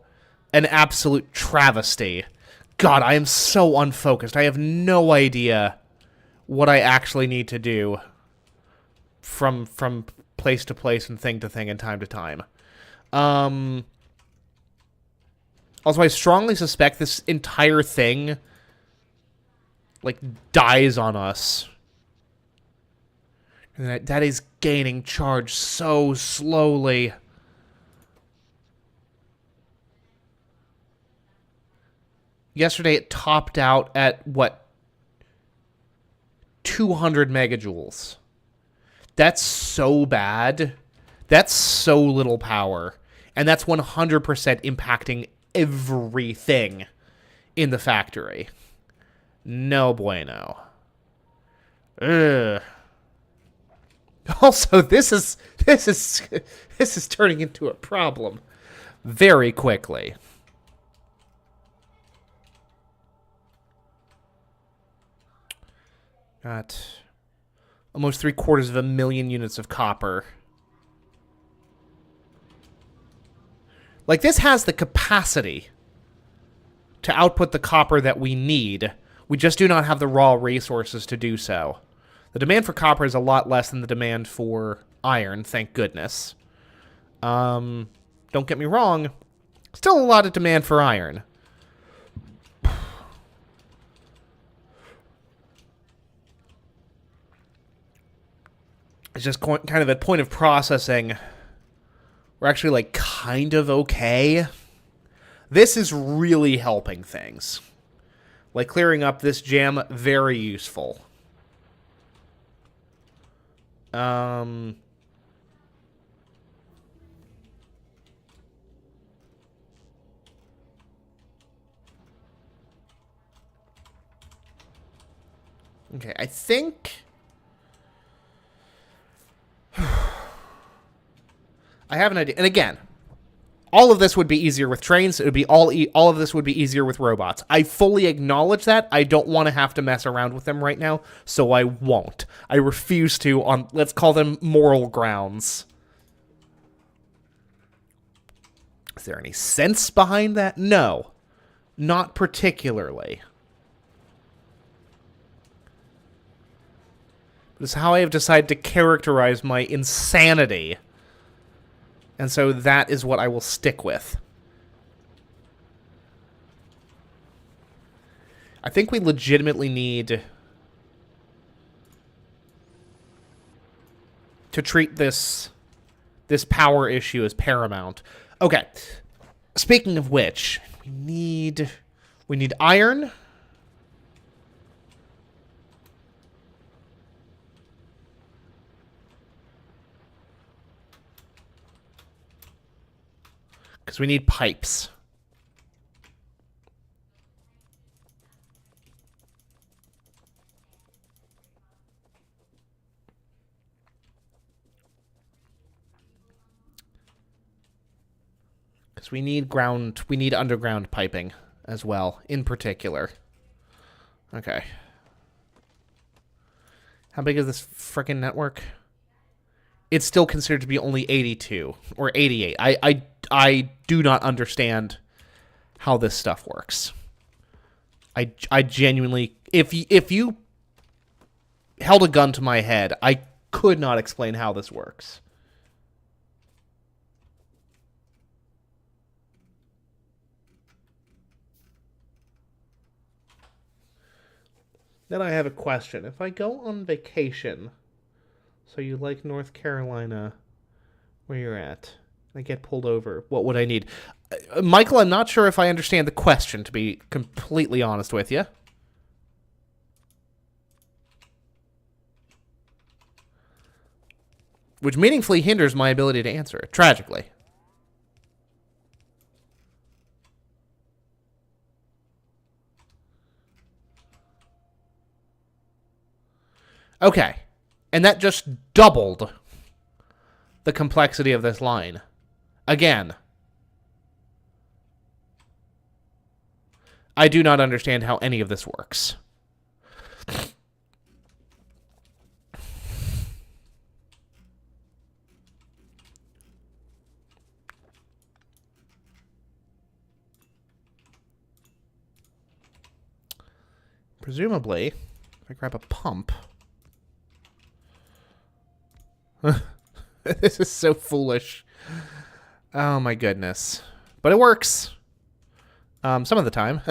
an absolute travesty, God, I am so unfocused. I have no idea what I actually need to do from place to place and thing to thing and time to time. Also, I strongly suspect this entire thing, like, dies on us. And that is gaining charge so slowly. Yesterday it topped out at, what, 200 megajoules. That's so bad. That's so little power. And that's 100% impacting everything in the factory. No bueno. Ugh. Also, this is turning into a problem very quickly. Got almost 750,000 units of copper. Like, this has the capacity to output the copper that we need. We just do not have the raw resources to do so. The demand for copper is a lot less than the demand for iron, thank goodness. Don't get me wrong, still a lot of demand for iron. It's just kind of at point of processing. We're actually, like, kind of okay. This is really helping things. Like, clearing up this gem, very useful. Okay, I think I have an idea. And again, all of this would be easier with trains. It would be all of this would be easier with robots. I fully acknowledge that. I don't want to have to mess around with them right now, so I won't. I refuse to on, let's call them, moral grounds. Is there any sense behind that? No. Not particularly. But it's how I have decided to characterize my insanity. And so that is what I will stick with. I think we legitimately need to treat this power issue as paramount. Okay. Speaking of which, we need iron. Because we need pipes. Because we need underground piping as well, in particular. Okay. How big is this frickin' network? It's still considered to be only 82 or 88. I do not understand how this stuff works. I genuinely, if you held a gun to my head, I could not explain how this works. Then I have a question. If I go on vacation, so you like North Carolina, where you're at, I get pulled over, what would I need? Michael, I'm not sure if I understand the question, to be completely honest with you. Which meaningfully hinders my ability to answer it, tragically. Okay. And that just doubled the complexity of this line. Again. I do not understand how any of this works. Presumably, if I grab a pump... This is so foolish. Oh my goodness. But it works. Some of the time.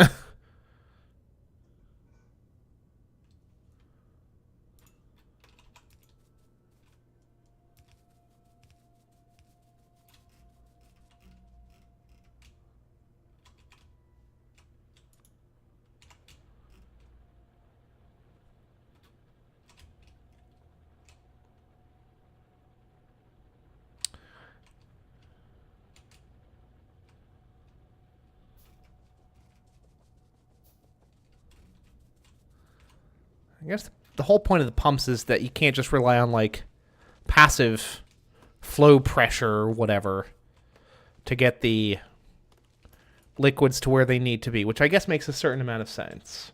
I guess the whole point of the pumps is that you can't just rely on, like, passive flow pressure or whatever to get the liquids to where they need to be, which I guess makes a certain amount of sense.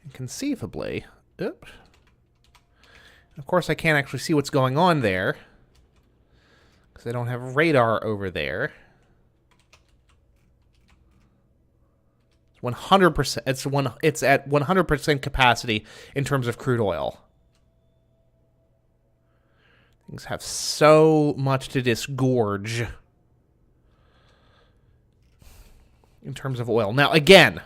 And conceivably... Oops. Of course, I can't actually see what's going on there, because I don't have radar over there. 100%. It's at 100% capacity in terms of crude oil. Things have so much to disgorge in terms of oil. Now, again,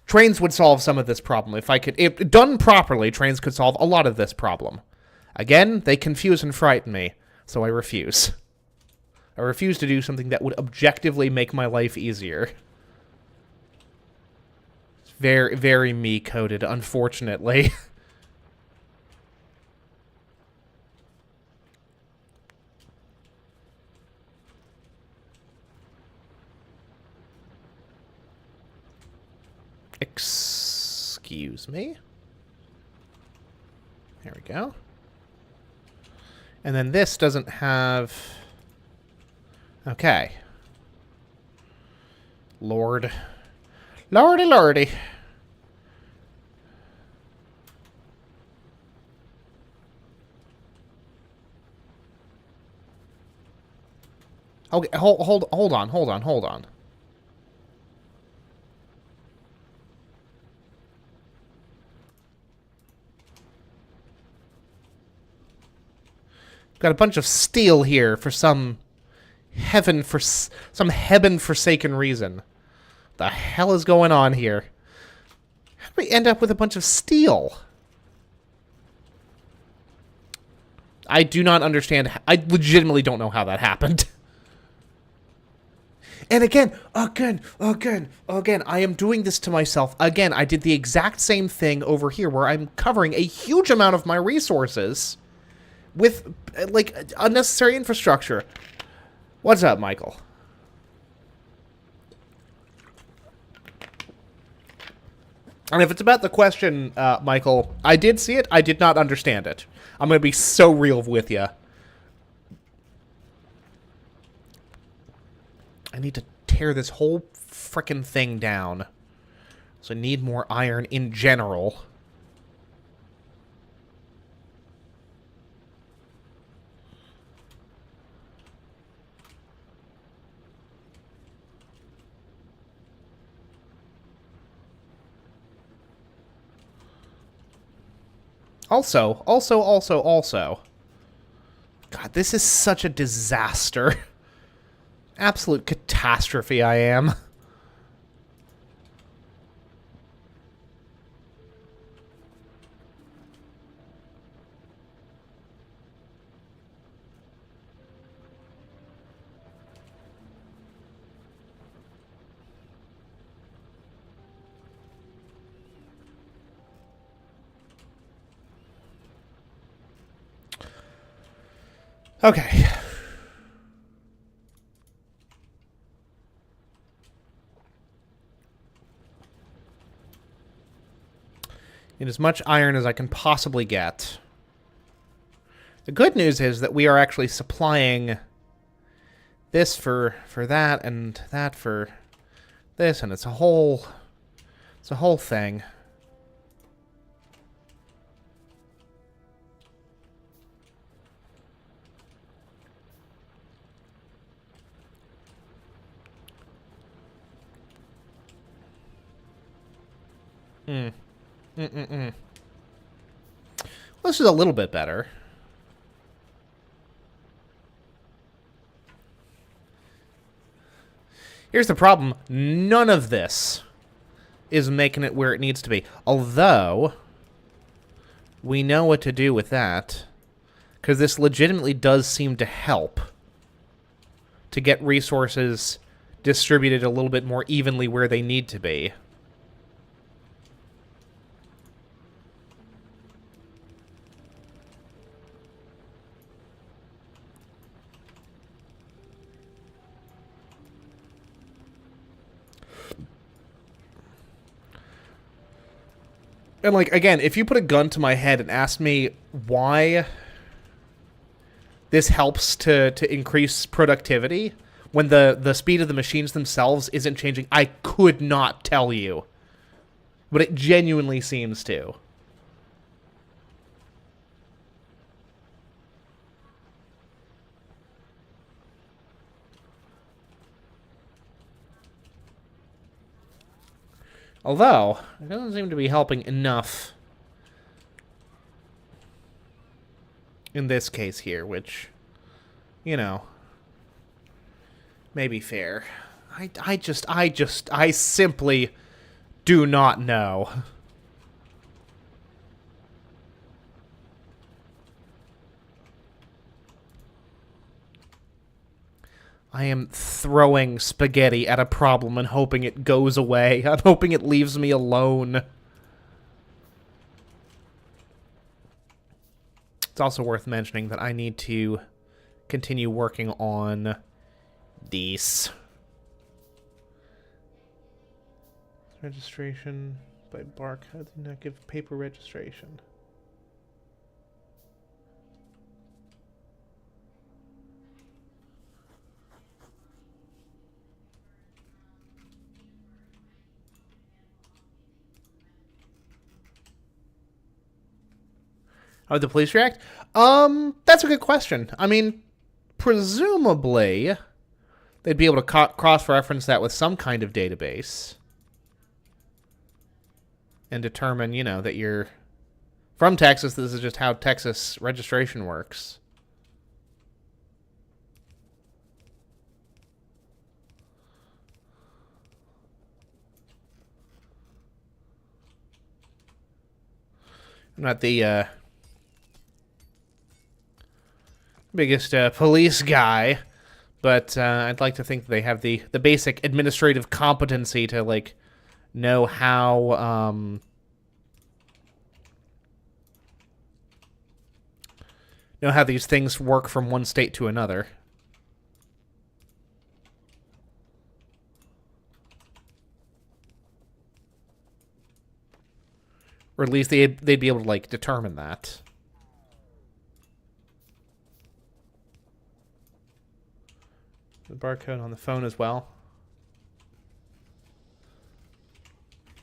trains would solve some of this problem. If done properly, trains could solve a lot of this problem. Again, they confuse and frighten me, so I refuse. I refuse to do something that would objectively make my life easier. It's very, very me-coded, unfortunately. Excuse me. There we go. And then this doesn't have... Okay. Lord. Lordy, lordy. Okay, hold on. Got a bunch of steel here for some heaven-forsaken reason. The hell is going on here? How did we end up with a bunch of steel? I do not understand. I legitimately don't know how that happened. And again, I am doing this to myself. Again, I did the exact same thing over here where I'm covering a huge amount of my resources with, like, unnecessary infrastructure. What's up, Michael? And if it's about the question, Michael, I did see it. I did not understand it. I'm going to be so real with you. I need to tear this whole frickin' thing down. So I need more iron in general. Also. God, this is such a disaster. Absolute catastrophe I am. Okay. Need as much iron as I can possibly get. The good news is that we are actually supplying this for that and that for this, and it's a whole thing. This is a little bit better. Here's the problem. None of this is making it where it needs to be. Although, we know what to do with that. Because this legitimately does seem to help to get resources distributed a little bit more evenly where they need to be. And, like, again, if you put a gun to my head and asked me why this helps to increase productivity when the speed of the machines themselves isn't changing, I could not tell you. But it genuinely seems to. Although, it doesn't seem to be helping enough in this case here, which, you know, may be fair. I simply do not know. I am throwing spaghetti at a problem and hoping it goes away. I'm hoping it leaves me alone. It's also worth mentioning that I need to continue working on these. Registration by barcode. Did not give paper registration. How would the police react? That's a good question. I mean, presumably, they'd be able to cross-reference that with some kind of database. And determine, you know, that you're from Texas. This is just how Texas registration works. I'm not the biggest police guy, but I'd like to think they have the basic administrative competency to, like, know how these things work from one state to another. Or at least they'd be able to, like, determine that. The barcode on the phone as well.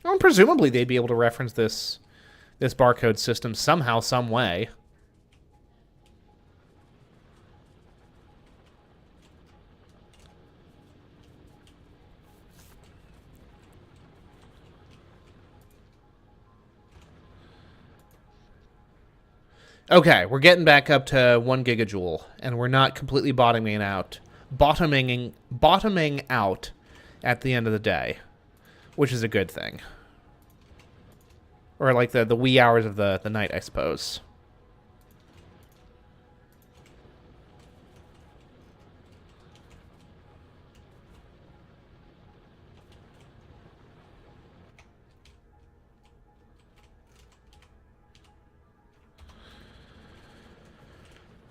Well, presumably they'd be able to reference this barcode system somehow, some way. Okay, we're getting back up to 1 gigajoule, and we're not completely bottoming out at the end of the day, which is a good thing. Or like the wee hours of the night, I suppose.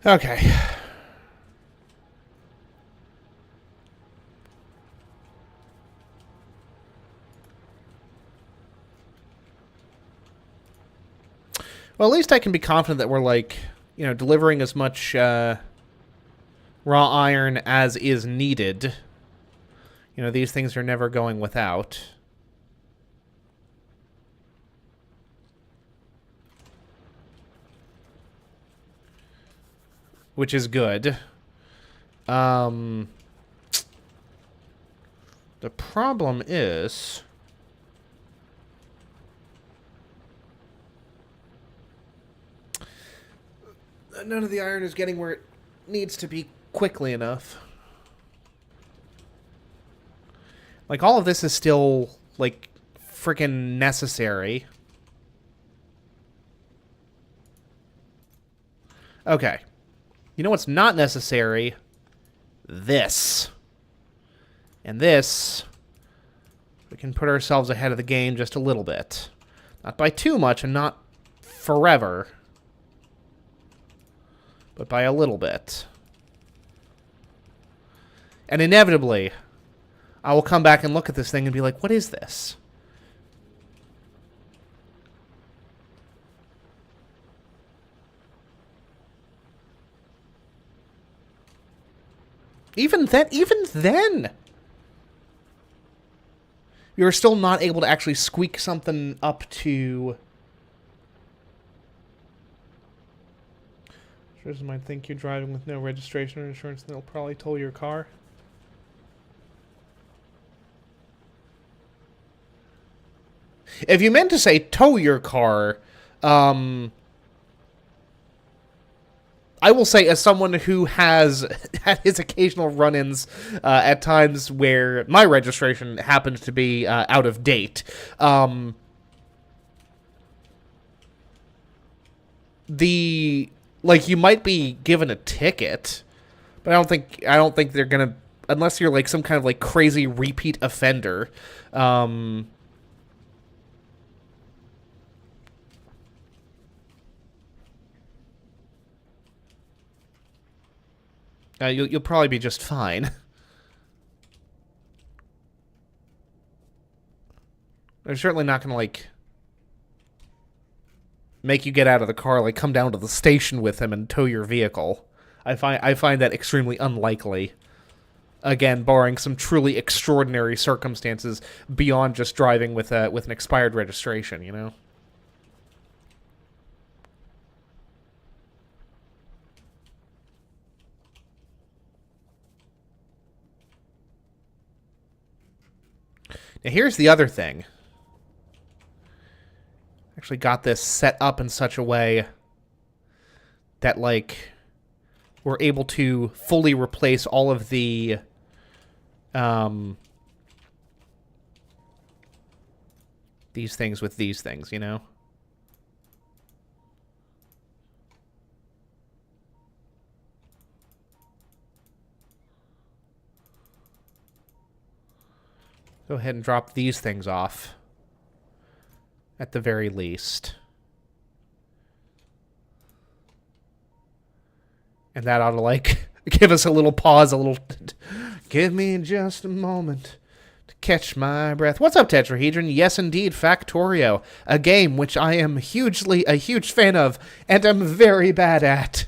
Okay. Well, at least I can be confident that we're, like, you know, delivering as much raw iron as is needed. You know, these things are never going without. Which is good. The problem is None of the iron is getting where it needs to be quickly enough. Like, all of this is still, like, freaking necessary. Okay. You know what's not necessary? This. And this, we can put ourselves ahead of the game just a little bit. Not by too much and not forever, but by a little bit. And inevitably, I will come back and look at this thing and be like, what is this? Even then, you're still not able to actually squeak something up to... Insurers might think you're driving with no registration or insurance, and they'll probably tow your car. If you meant to say tow your car, I will say, as someone who has had his occasional run-ins at times where my registration happens to be out of date, you might be given a ticket, but I don't think they're gonna, unless you're like some kind of like crazy repeat offender. You'll probably be just fine. They're certainly not gonna like make you get out of the car, like come down to the station with him and tow your vehicle. I find that extremely unlikely. Again, barring some truly extraordinary circumstances beyond just driving with an expired registration, you know? Now here's the other thing. Actually got this set up in such a way that, like, we're able to fully replace all of the these things with these things, you know? Go ahead and drop these things off, at the very least. And that ought to, like, give us a little pause, a little... Give me just a moment to catch my breath. What's up, Tetrahedron? Yes, indeed, Factorio. A game which I am a huge fan of, and am very bad at.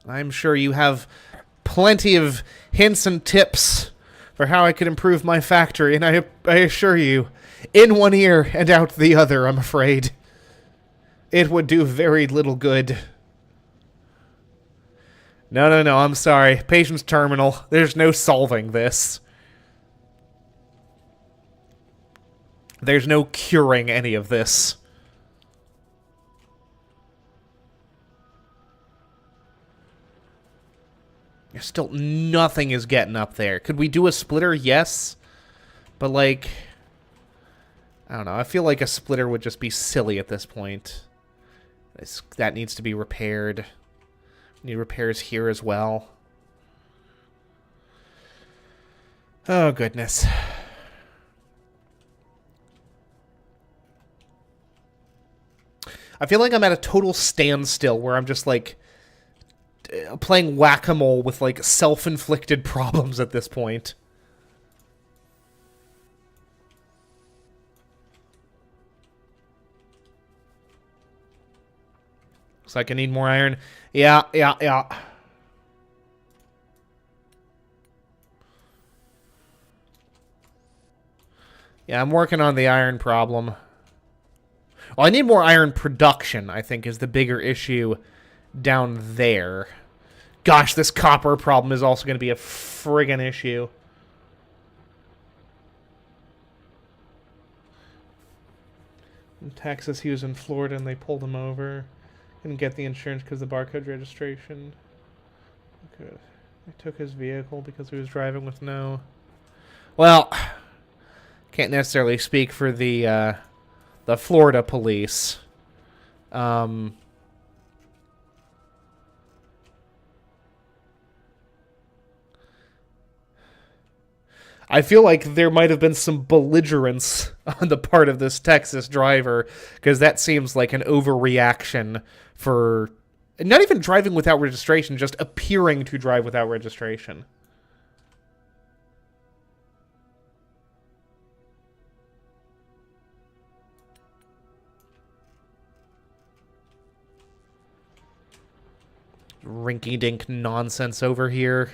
I'm sure you have plenty of hints and tips for how I could improve my factory, and I assure you, in one ear and out the other, I'm afraid. It would do very little good. No, I'm sorry. Patient's terminal. There's no solving this. There's no curing any of this. Still, nothing is getting up there. Could we do a splitter? Yes. But, like, I don't know. I feel like a splitter would just be silly at this point. That needs to be repaired. Need repairs here as well. Oh, goodness. I feel like I'm at a total standstill where I'm just, like, playing whack-a-mole with, like, self-inflicted problems at this point. Looks like I need more iron. Yeah. Yeah, I'm working on the iron problem. Well, I need more iron production, I think, is the bigger issue down there. Gosh, this copper problem is also going to be a friggin' issue. In Texas, he was in Florida, and they pulled him over. Couldn't get the insurance because of the barcode registration. Good. They took his vehicle because he was driving with no... Well, can't necessarily speak for the Florida police. I feel like there might have been some belligerence on the part of this Texas driver, because that seems like an overreaction for not even driving without registration, just appearing to drive without registration. Rinky-dink nonsense over here.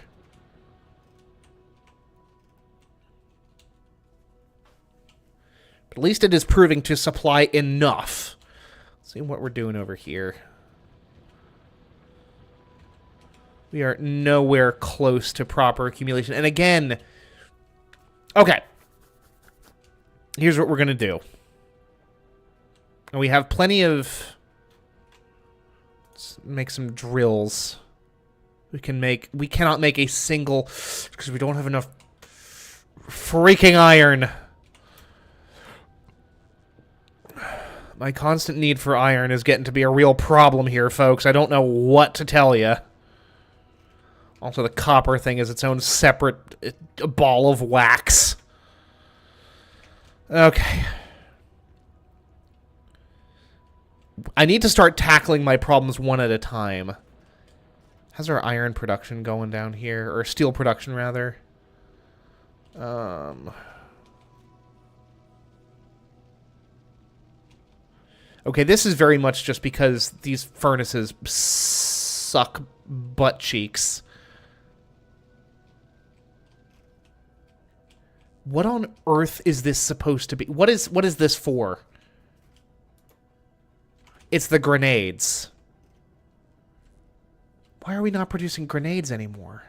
But at least it is proving to supply enough. Let's see what we're doing over here. We are nowhere close to proper accumulation. And again, okay. Here's what we're going to do. And we have plenty of... Let's make some drills. We cannot make a single... Because we don't have enough freaking iron. My constant need for iron is getting to be a real problem here, folks. I don't know what to tell you. Also, the copper thing is its own separate ball of wax. Okay. I need to start tackling my problems one at a time. How's our iron production going down here? Or steel production, rather? Okay, this is very much just because these furnaces suck butt cheeks. What on earth is this supposed to be? What is this for? It's the grenades. Why are we not producing grenades anymore?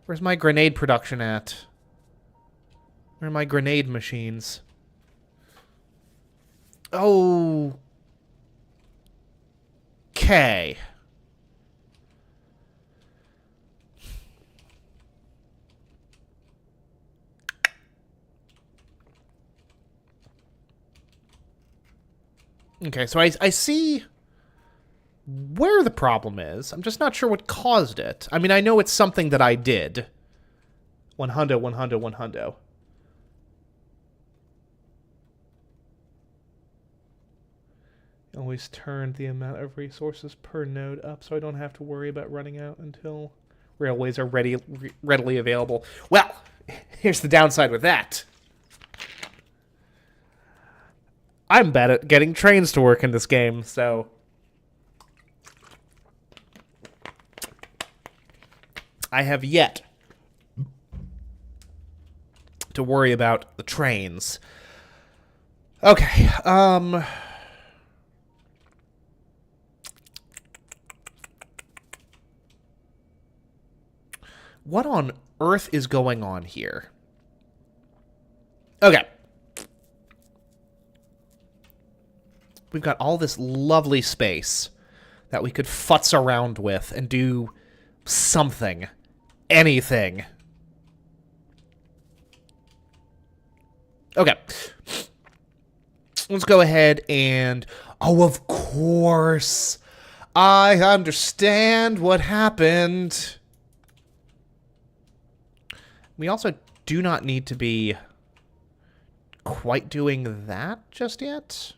Where's my grenade production at? Where are my grenade machines? Oh. Okay. Okay, so I see where the problem is. I'm just not sure what caused it. I mean, I know it's something that I did. One hundo. Always turn the amount of resources per node up so I don't have to worry about running out until railways are readily available. Well, here's the downside with that. I'm bad at getting trains to work in this game, so... I have yet to worry about the trains. Okay, what on earth is going on here? Okay. We've got all this lovely space that we could futz around with and do something. Anything. Okay. Let's go ahead and... Oh, of course. I understand what happened. We also do not need to be quite doing that just yet.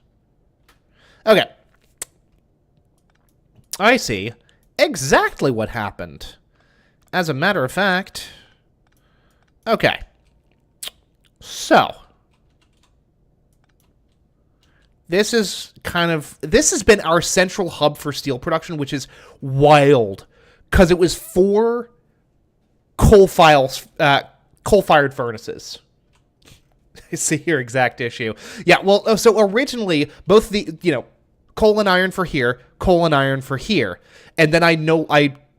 Okay. I see exactly what happened. As a matter of fact... Okay. So... This is kind of... This has been our central hub for steel production, which is wild. Because it was 4 coal-fired furnaces. I see your exact issue. Yeah, well, so originally, both the, coal and iron for here, coal and iron for here. And then I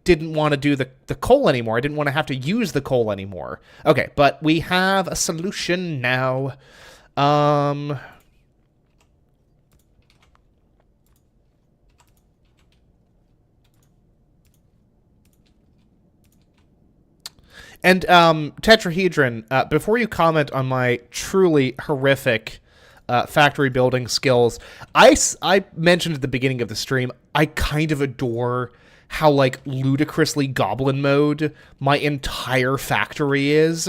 didn't want to do the coal anymore. I didn't want to have to use the coal anymore. Okay, but we have a solution now. And Tetrahedron, before you comment on my truly horrific factory building skills, I mentioned at the beginning of the stream, I kind of adore how, like, ludicrously goblin mode my entire factory is.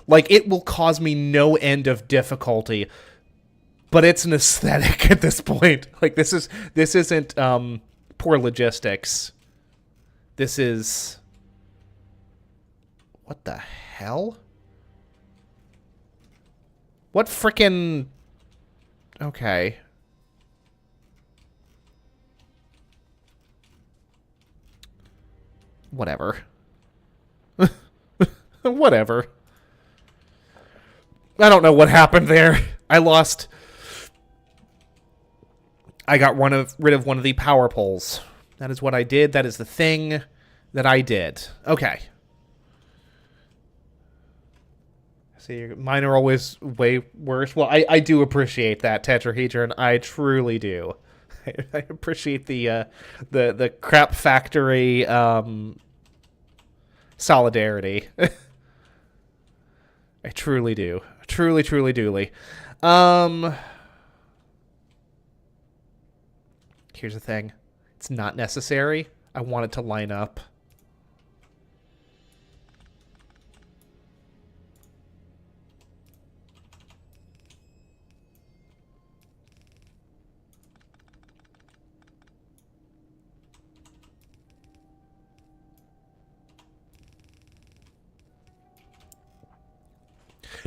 Like, it will cause me no end of difficulty, but it's an aesthetic at this point. Like, this isn't poor logistics. This is... What the hell? What frickin'... Okay. Whatever. Whatever. I don't know what happened there. I got rid of one of the power poles. That is what I did. That is the thing that I did. Okay. See, mine are always way worse. Well, I do appreciate that, Tetrahedron. I truly do. I appreciate the crap factory solidarity. I truly do. Truly, truly, duly. Here's the thing. It's not necessary. I want it to line up.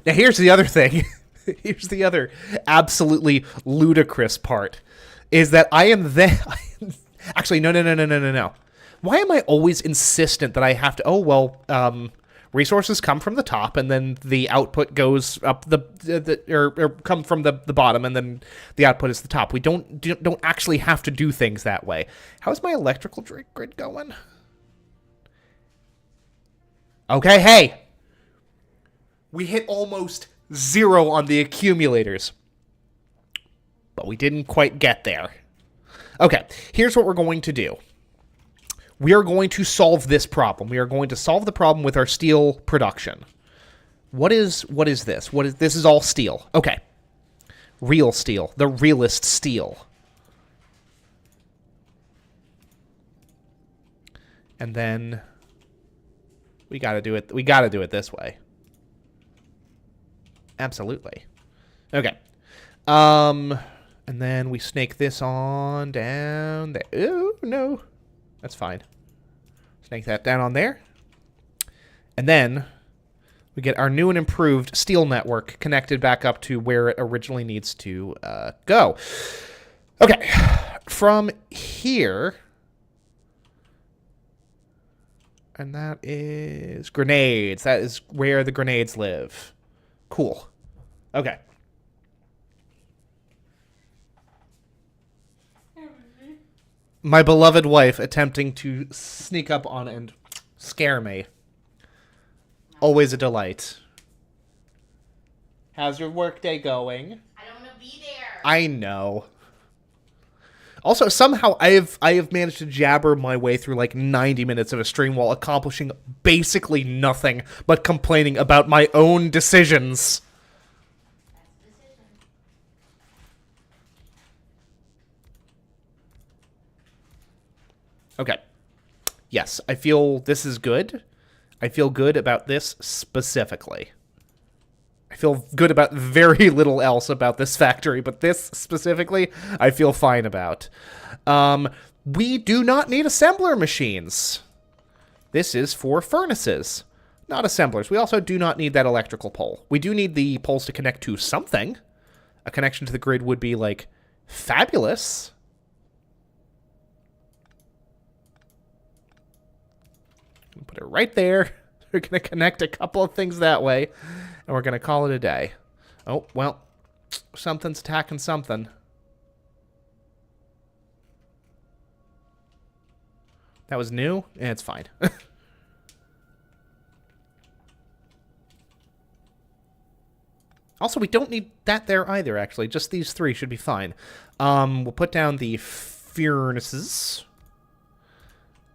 Now, here's the other thing. Here's the other absolutely ludicrous part. Is that I am then... Actually, no. Why am I always insistent that I have to... Oh, well, resources come from the top, and then the output goes up or come from the bottom, and then the output is the top. We don't actually have to do things that way. How's my electrical grid going? Okay, hey! We hit almost 0 on the accumulators. But we didn't quite get there. Okay, here's what we're going to do. We are going to solve this problem. We are going to solve the problem with our steel production. What is this? This is all steel. Okay. Real steel. The realest steel. And then we gotta do it. We gotta do it this way. Absolutely. Okay. And then we snake this on down there. Ooh, no. That's fine. Snake that down on there. And then we get our new and improved steel network connected back up to where it originally needs to go. Okay. From here... And that is grenades. That is where the grenades live. Cool. Okay. My beloved wife attempting to sneak up on and scare me. Always a delight. How's your workday going? I don't want to be there. I know. Also, somehow I have managed to jabber my way through like 90 minutes of a stream while accomplishing basically nothing but complaining about my own decisions. Okay. Yes, I feel this is good. I feel good about this specifically. I feel good about very little else about this factory, but this specifically, I feel fine about. We do not need assembler machines. This is for furnaces, not assemblers. We also do not need that electrical pole. We do need the poles to connect to something. A connection to the grid would be, like, fabulous. Put it right there. We're going to connect a couple of things that way, and we're going to call it a day. Oh, well, something's attacking something. That was new? Yeah, it's fine. Also, we don't need that there either, actually. Just these 3 should be fine. We'll put down the furnaces.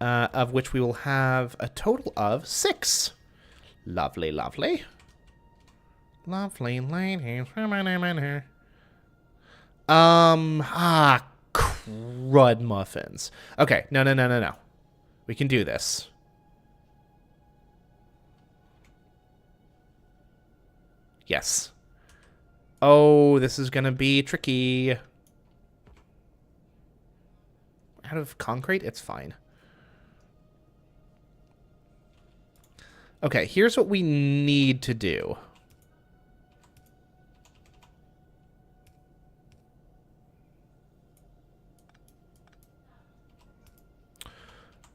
Of which we will have a total of 6. Lovely, lovely. Lovely ladies. Crud muffins. Okay, no. We can do this. Yes. Oh, this is gonna be tricky. Out of concrete? It's fine. Okay, here's what we need to do.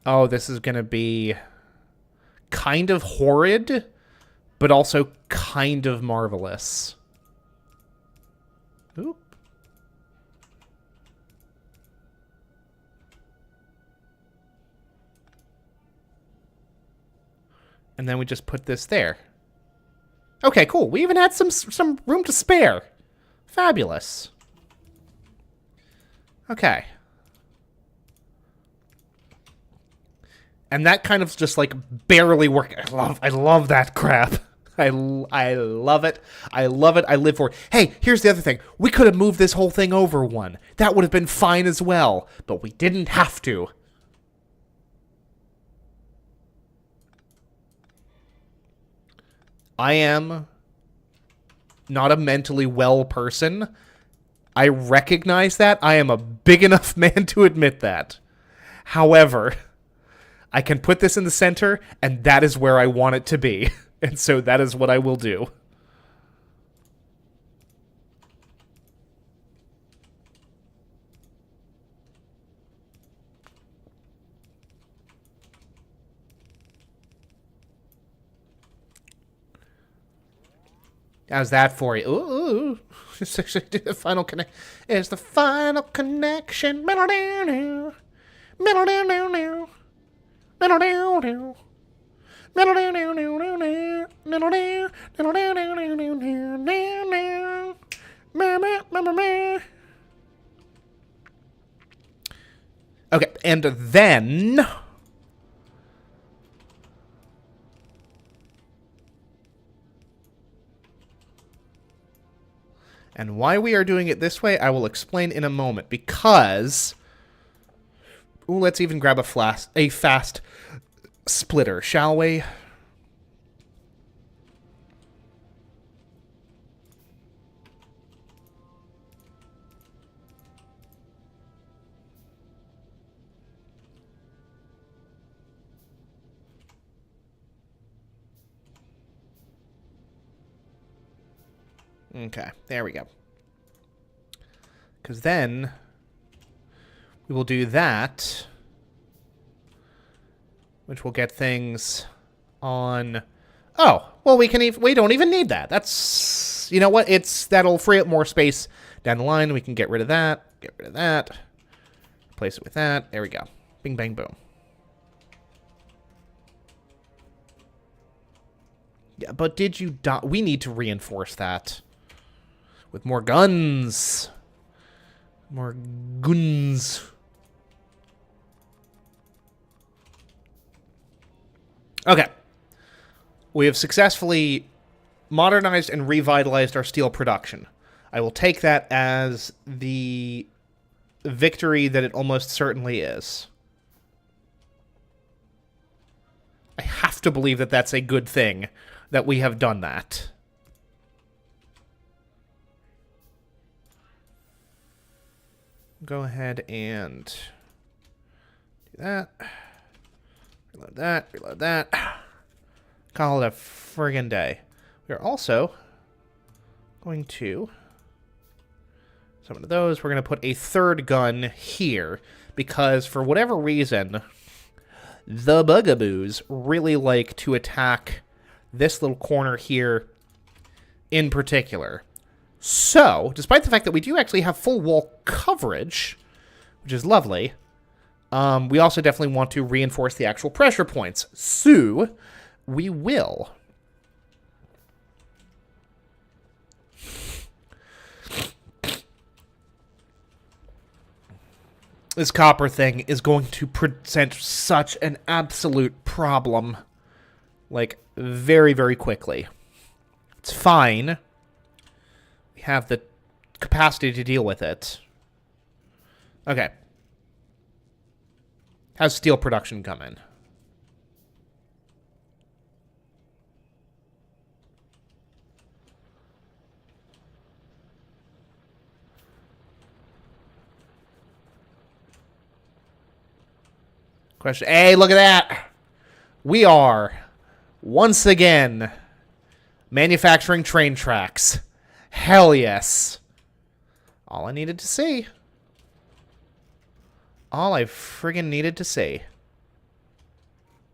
Oh, this is gonna be kind of horrid, but also kind of marvelous. Oop. And then we just put this there. Okay, cool. We even had some room to spare. Fabulous. Okay. And that kind of just like barely worked. I love that crap. I love it. I love it. I live for it. Hey, here's the other thing. We could have moved this whole thing over one. That would have been fine as well. But we didn't have to. I am not a mentally well person. I recognize that. I am a big enough man to admit that. However, I can put this in the center, and that is where I want it to be. And so that is what I will do. How's that for you? Ooh. The final connect. It's the final connection. Middle down. Middle down now. Middle down now. Middle down now. Middle down. Middle down. Okay, and then and why we are doing it this way, I will explain in a moment. Because, ooh, let's even grab a fast splitter, shall we? Okay, there we go. Because then we will do that, which will get things on. Oh, well, we don't even need that. That's, you know what? That'll free up more space down the line. We can get rid of that. Get rid of that. Replace it with that. There we go. Bing, bang, boom. Yeah, but we need to reinforce that with more guns. More guns. Okay. We have successfully modernized and revitalized our steel production. I will take that as the victory that it almost certainly is. I have to believe that that's a good thing, that we have done that. Go ahead and do that. Reload that. Reload that. Call it a friggin' day. We're also going to summon those. We're going to put a third gun here because for whatever reason, the bugaboos really like to attack this little corner here in particular. So, despite the fact that we do actually have full wall coverage, which is lovely, we also definitely want to reinforce the actual pressure points. So, we will. This copper thing is going to present such an absolute problem. Like, very, very quickly. It's fine. We have the capacity to deal with it. Okay. How's steel production coming? Question. Hey, look at that. We are, once again, manufacturing train tracks. Hell yes. All I needed to see. All I friggin' needed to see.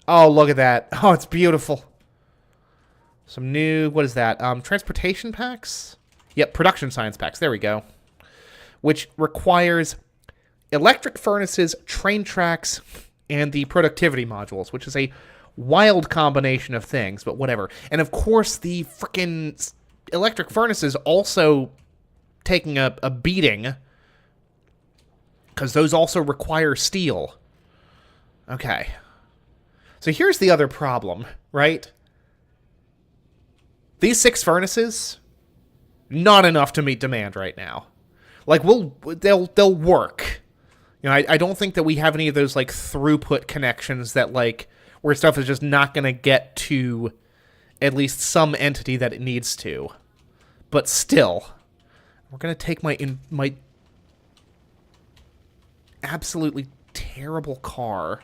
Oh, look at that. Oh, it's beautiful. Some new, what is that? Transportation packs? Yep, production science packs. There we go. Which requires electric furnaces, train tracks, and the productivity modules, which is a wild combination of things, but whatever. And of course, the frickin' electric furnaces also taking a beating, because those also require steel. Okay. So here's the other problem, right? These 6 furnaces, not enough to meet demand right now. Like, they'll work. You know, I don't think that we have any of those, like, throughput connections that, like, where stuff is just not going to get to at least some entity that it needs to. But still, we're going to take my absolutely terrible car.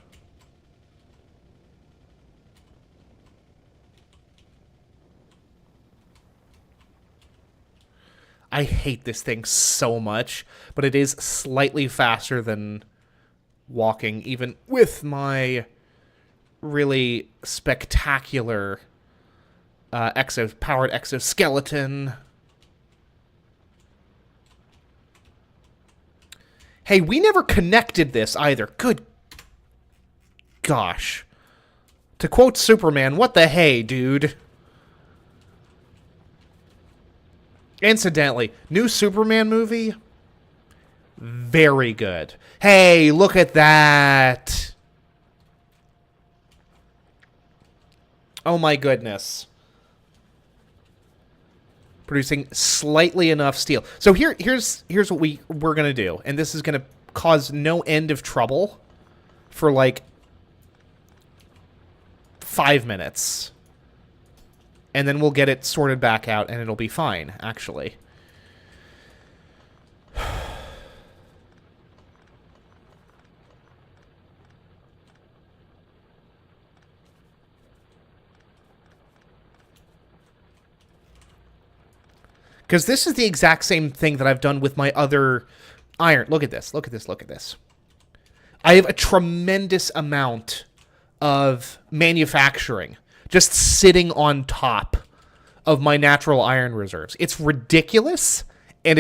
I hate this thing so much, but it is slightly faster than walking, even with my really spectacular powered exoskeleton. Hey, we never connected this either. Good gosh. To quote Superman, what the hey, dude? Incidentally, new Superman movie, very good. Hey, look at that. Oh my goodness. Producing slightly enough steel. So here's what we're going to do, and this is going to cause no end of trouble for like 5 minutes. And then we'll get it sorted back out, and it'll be fine, actually. Because this is the exact same thing that I've done with my other iron. Look at this. Look at this. Look at this. I have a tremendous amount of manufacturing just sitting on top of my natural iron reserves. It's ridiculous, and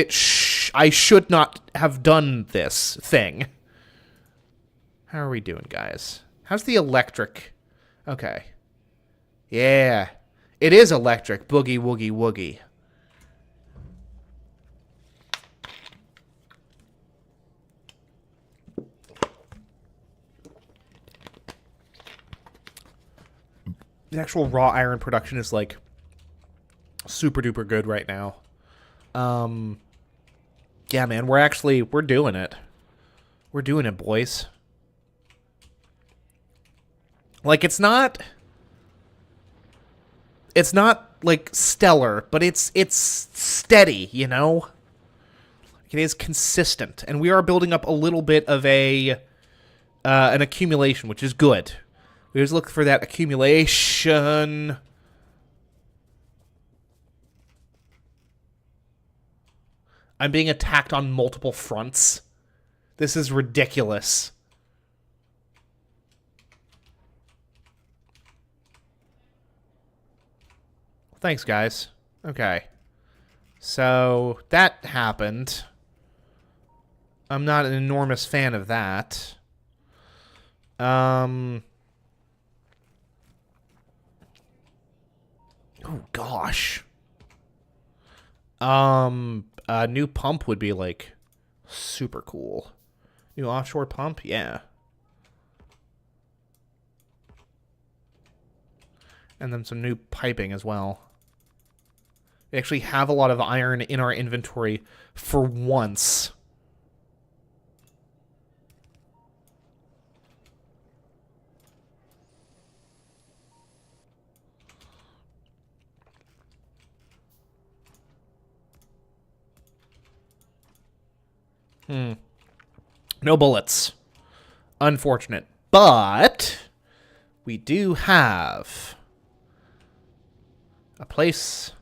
I should not have done this thing. How are we doing, guys? How's the electric? Okay. Yeah. It is electric. Boogie, woogie, woogie. The actual raw iron production is, like, super duper good right now. Yeah, man, we're doing it. We're doing it, boys. Like, it's not like stellar, but it's steady, you know? It is consistent, and we are building up a little bit of an accumulation, which is good. We always look for that accumulation. I'm being attacked on multiple fronts. This is ridiculous. Thanks, guys. Okay. So, that happened. I'm not an enormous fan of that. Oh, gosh. A new pump would be, like, super cool. New offshore pump? Yeah. And then some new piping as well. We actually have a lot of iron in our inventory for once. No bullets. Unfortunate. But we do have a place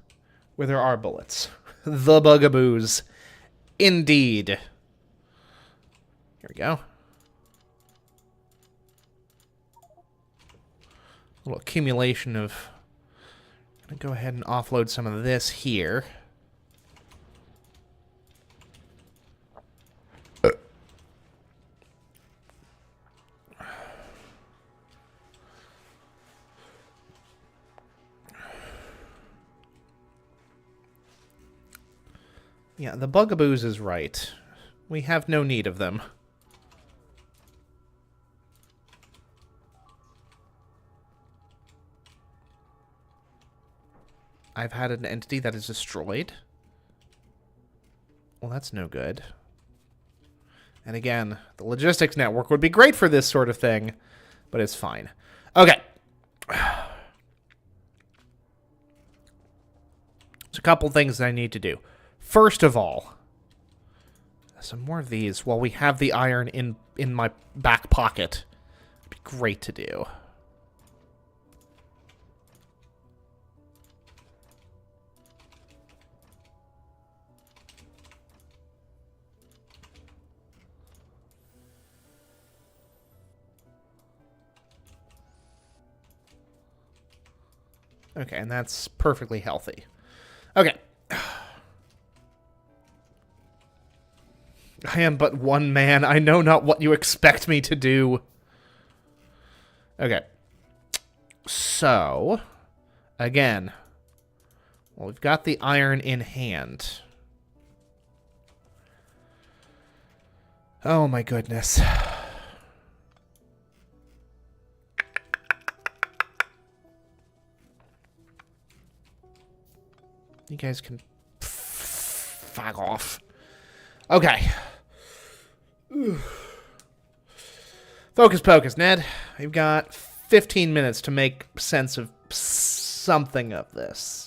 where there are bullets. The bugaboos. Indeed. Here we go. A little accumulation of... I'm going to go ahead and offload some of this here. Yeah, the bugaboos is right. We have no need of them. I've had an entity that is destroyed. Well, that's no good. And again, the logistics network would be great for this sort of thing, but it's fine. Okay. There's a couple things that I need to do. First of all, some more of these while we have the iron in my back pocket. It'd be great to do. Okay, and that's perfectly healthy. Okay. I am but one man. I know not what you expect me to do. Okay. So, again, well, we've got the iron in hand. Oh my goodness. You guys can fuck off. Okay. Focus pocus, Ned. We've got 15 minutes to make sense of something of this.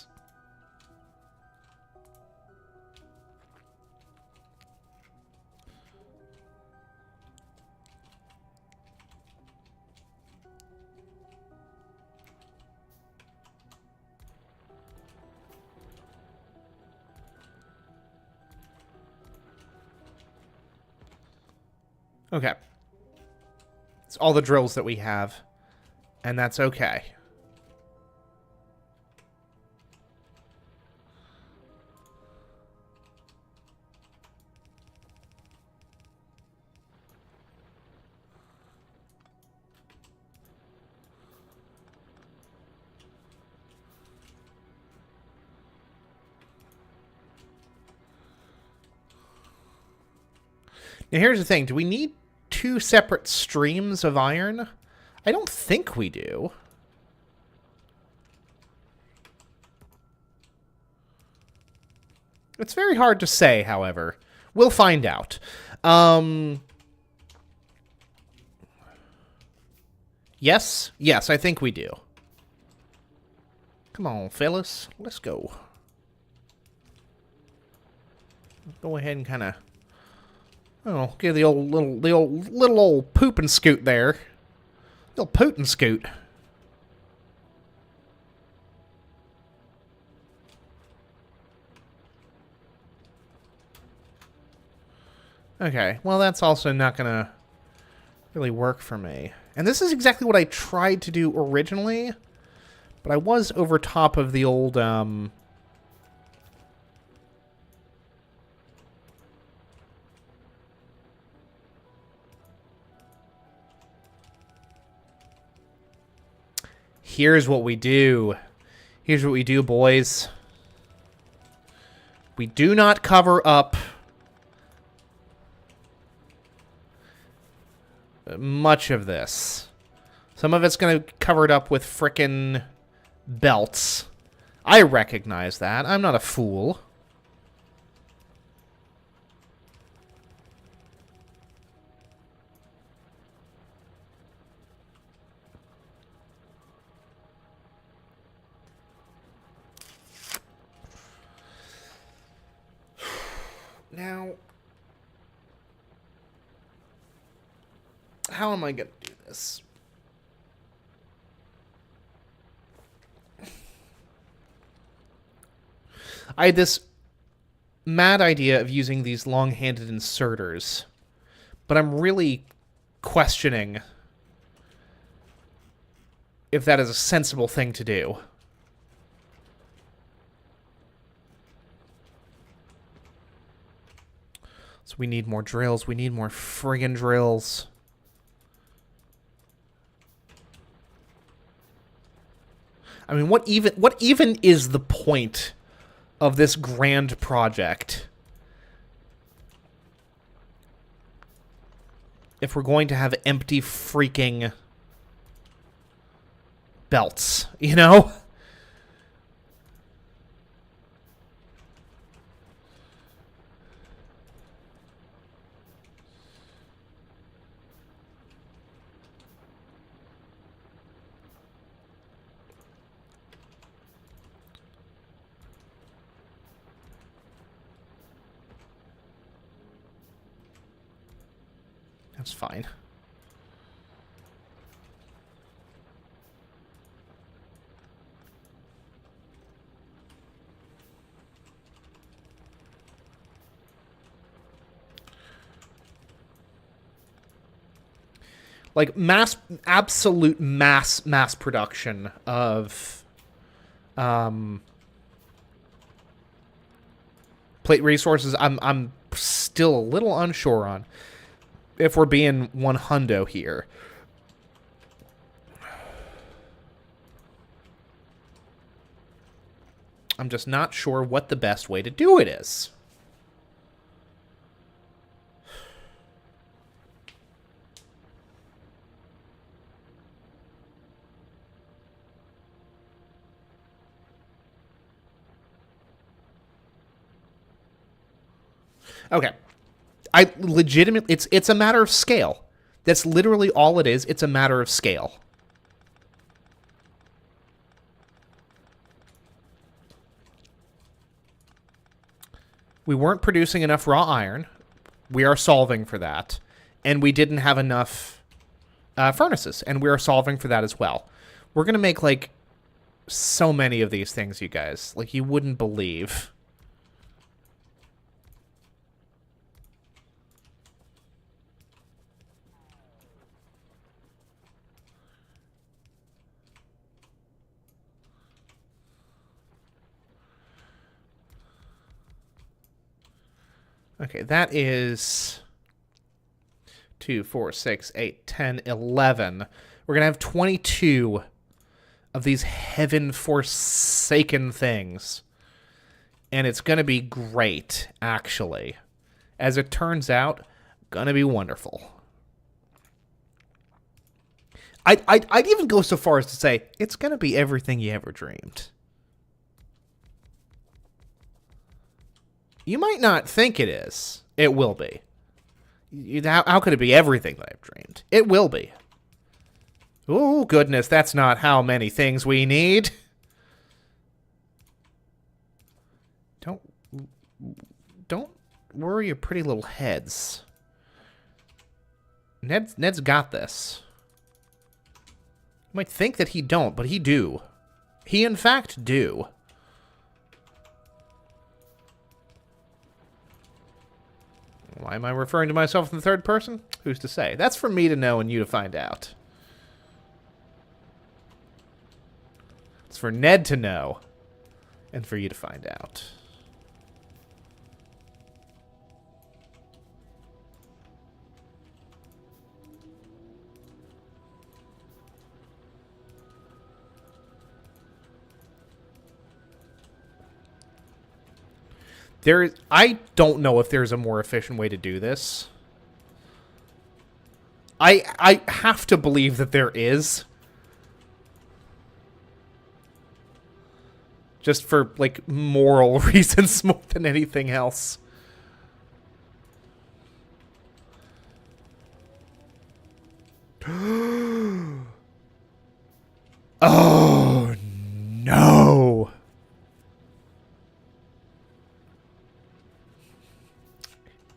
Okay. It's all the drills that we have, and that's okay. Now here's the thing, do we need two separate streams of iron? I don't think we do. It's very hard to say, however. We'll find out. Yes? Yes, I think we do. Come on, fellas. Let's go. Go ahead and kind of... Oh, give the old little old poop and scoot there. Little poot and scoot. Okay, well that's also not gonna really work for me. And this is exactly what I tried to do originally, but I was over top of the old, Here's what we do. Here's what we do, boys. We do not cover up much of this. Some of it's going to cover it up with frickin' belts. I recognize that. I'm not a fool. Now, how am I going to do this? I had this mad idea of using these long-handed inserters, but I'm really questioning if that is a sensible thing to do. So we need more drills. We need more friggin' drills. I mean, what even is the point of this grand project if we're going to have empty freaking belts, you know? That's fine. Like absolute mass production of plate resources. I'm still a little unsure on, if we're being one hundo here. I'm just not sure what the best way to do it is. Okay. I legitimately, it's a matter of scale. That's literally all it is. It's a matter of scale. We weren't producing enough raw iron. We are solving for that. And we didn't have enough furnaces. And we are solving for that as well. We're going to make, like, so many of these things, you guys. Like, you wouldn't believe. Okay, that is 2, 4, 6, 8, 10, 11. We're going to have 22 of these heaven-forsaken things. And it's going to be great, actually. As it turns out, going to be wonderful. I'd even go so far as to say, it's going to be everything you ever dreamed. You might not think it is. It will be. How could it be everything that I've dreamed? It will be. Oh, goodness, that's not how many things we need. Don't worry your pretty little heads. Ned's got this. You might think that he don't, but he do. He, in fact, do. Why am I referring to myself in the third person? Who's to say? That's for me to know and you to find out. It's for Ned to know and for you to find out. I don't know if there's a more efficient way to do this. I have to believe that there is. Just for, like, moral reasons more than anything else. Oh, no.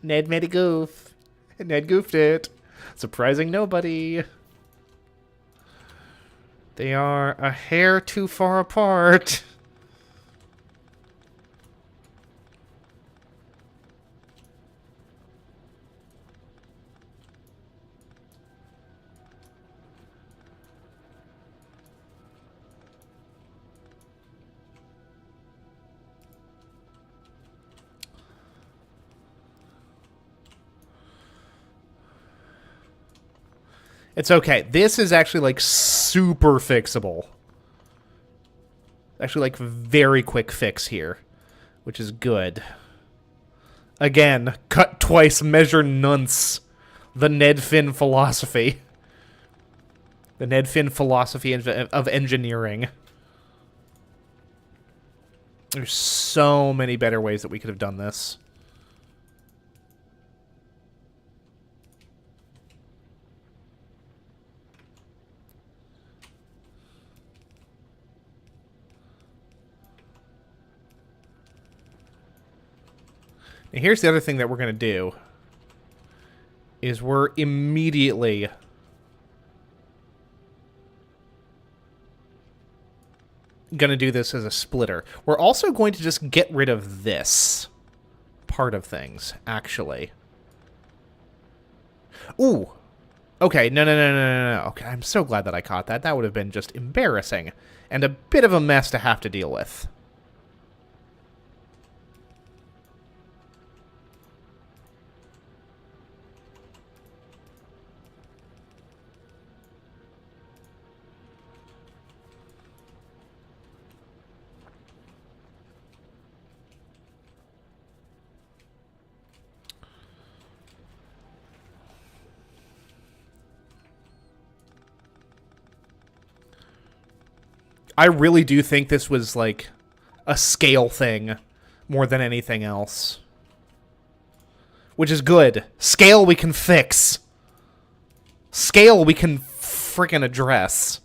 Ned made a goof. Ned goofed it. Surprising nobody. They are a hair too far apart. It's okay. This is actually, like, super fixable. Actually, like, very quick fix here, which is good. Again, cut twice, measure nonce. The Ned Finn philosophy. The Ned Finn philosophy of engineering. There's so many better ways that we could have done this. And here's the other thing that we're going to do. Is we're immediately going to do this as a splitter. We're also going to just get rid of this part of things, actually. Ooh. Okay, no. Okay, I'm so glad that I caught that. That would have been just embarrassing and a bit of a mess to have to deal with. I really do think this was, like, a scale thing more than anything else. Which is good. Scale we can fix. Scale we can frickin' address.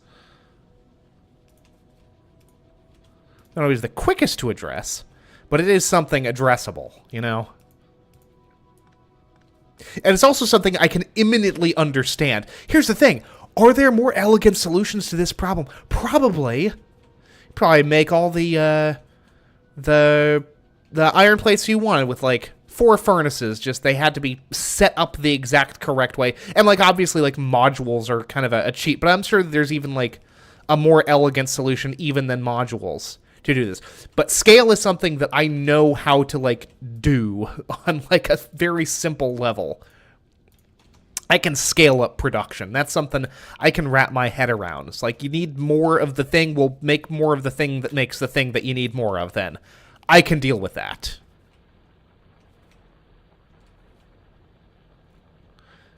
Not always the quickest to address, but it is something addressable, you know? And it's also something I can imminently understand. Here's the thing. Are there more elegant solutions to this problem? Probably. Probably make all the iron plates you wanted with, like, 4 furnaces. Just they had to be set up the exact correct way. And, like, obviously, like, modules are kind of a cheat. But I'm sure there's even, like, a more elegant solution even than modules to do this. But scale is something that I know how to, like, do on, like, a very simple level. I can scale up production. That's something I can wrap my head around. It's like, you need more of the thing, we'll make more of the thing that makes the thing that you need more of then. I can deal with that.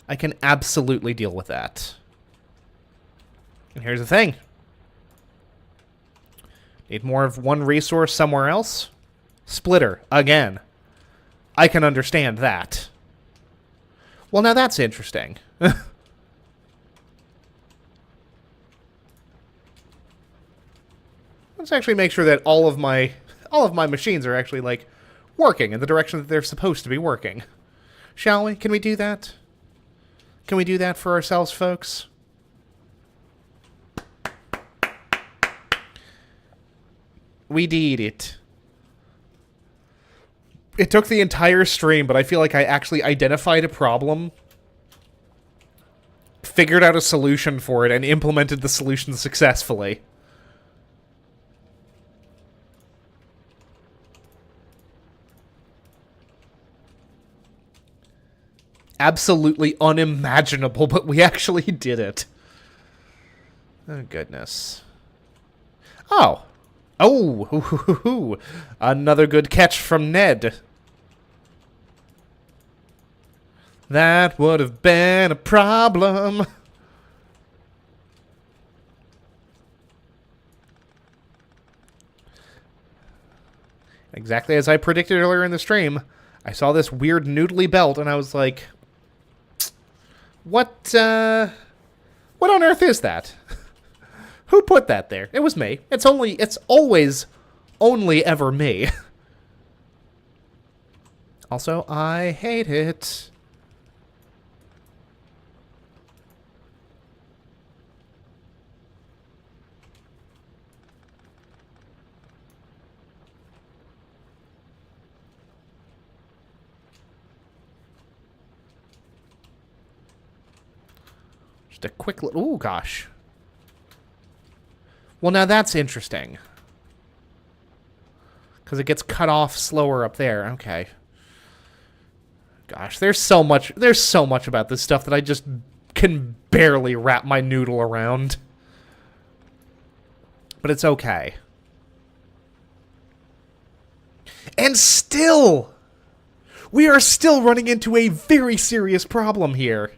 I can absolutely deal with that. And here's the thing. Need more of one resource somewhere else? Splitter, again. I can understand that. Well, now that's interesting. Let's actually make sure that all of my machines are actually, like, working in the direction that they're supposed to be working. Shall we? Can we do that? Can we do that for ourselves, folks? We did it. It took the entire stream, but I feel like I actually identified a problem, figured out a solution for it, and implemented the solution successfully. Absolutely unimaginable, but we actually did it. Oh, goodness. Oh. Oh, another good catch from Ned. That would have been a problem. Exactly as I predicted earlier in the stream. I saw this weird noodly belt, and I was like, what on earth is that? Who put that there? It was me. It's always only ever me. Also, I hate it. Just a quick little... Ooh, gosh. Well, now that's interesting. Because it gets cut off slower up there. Okay. Gosh, there's so much about this stuff that I just can barely wrap my noodle around. But it's okay. And still, we are still running into a very serious problem here.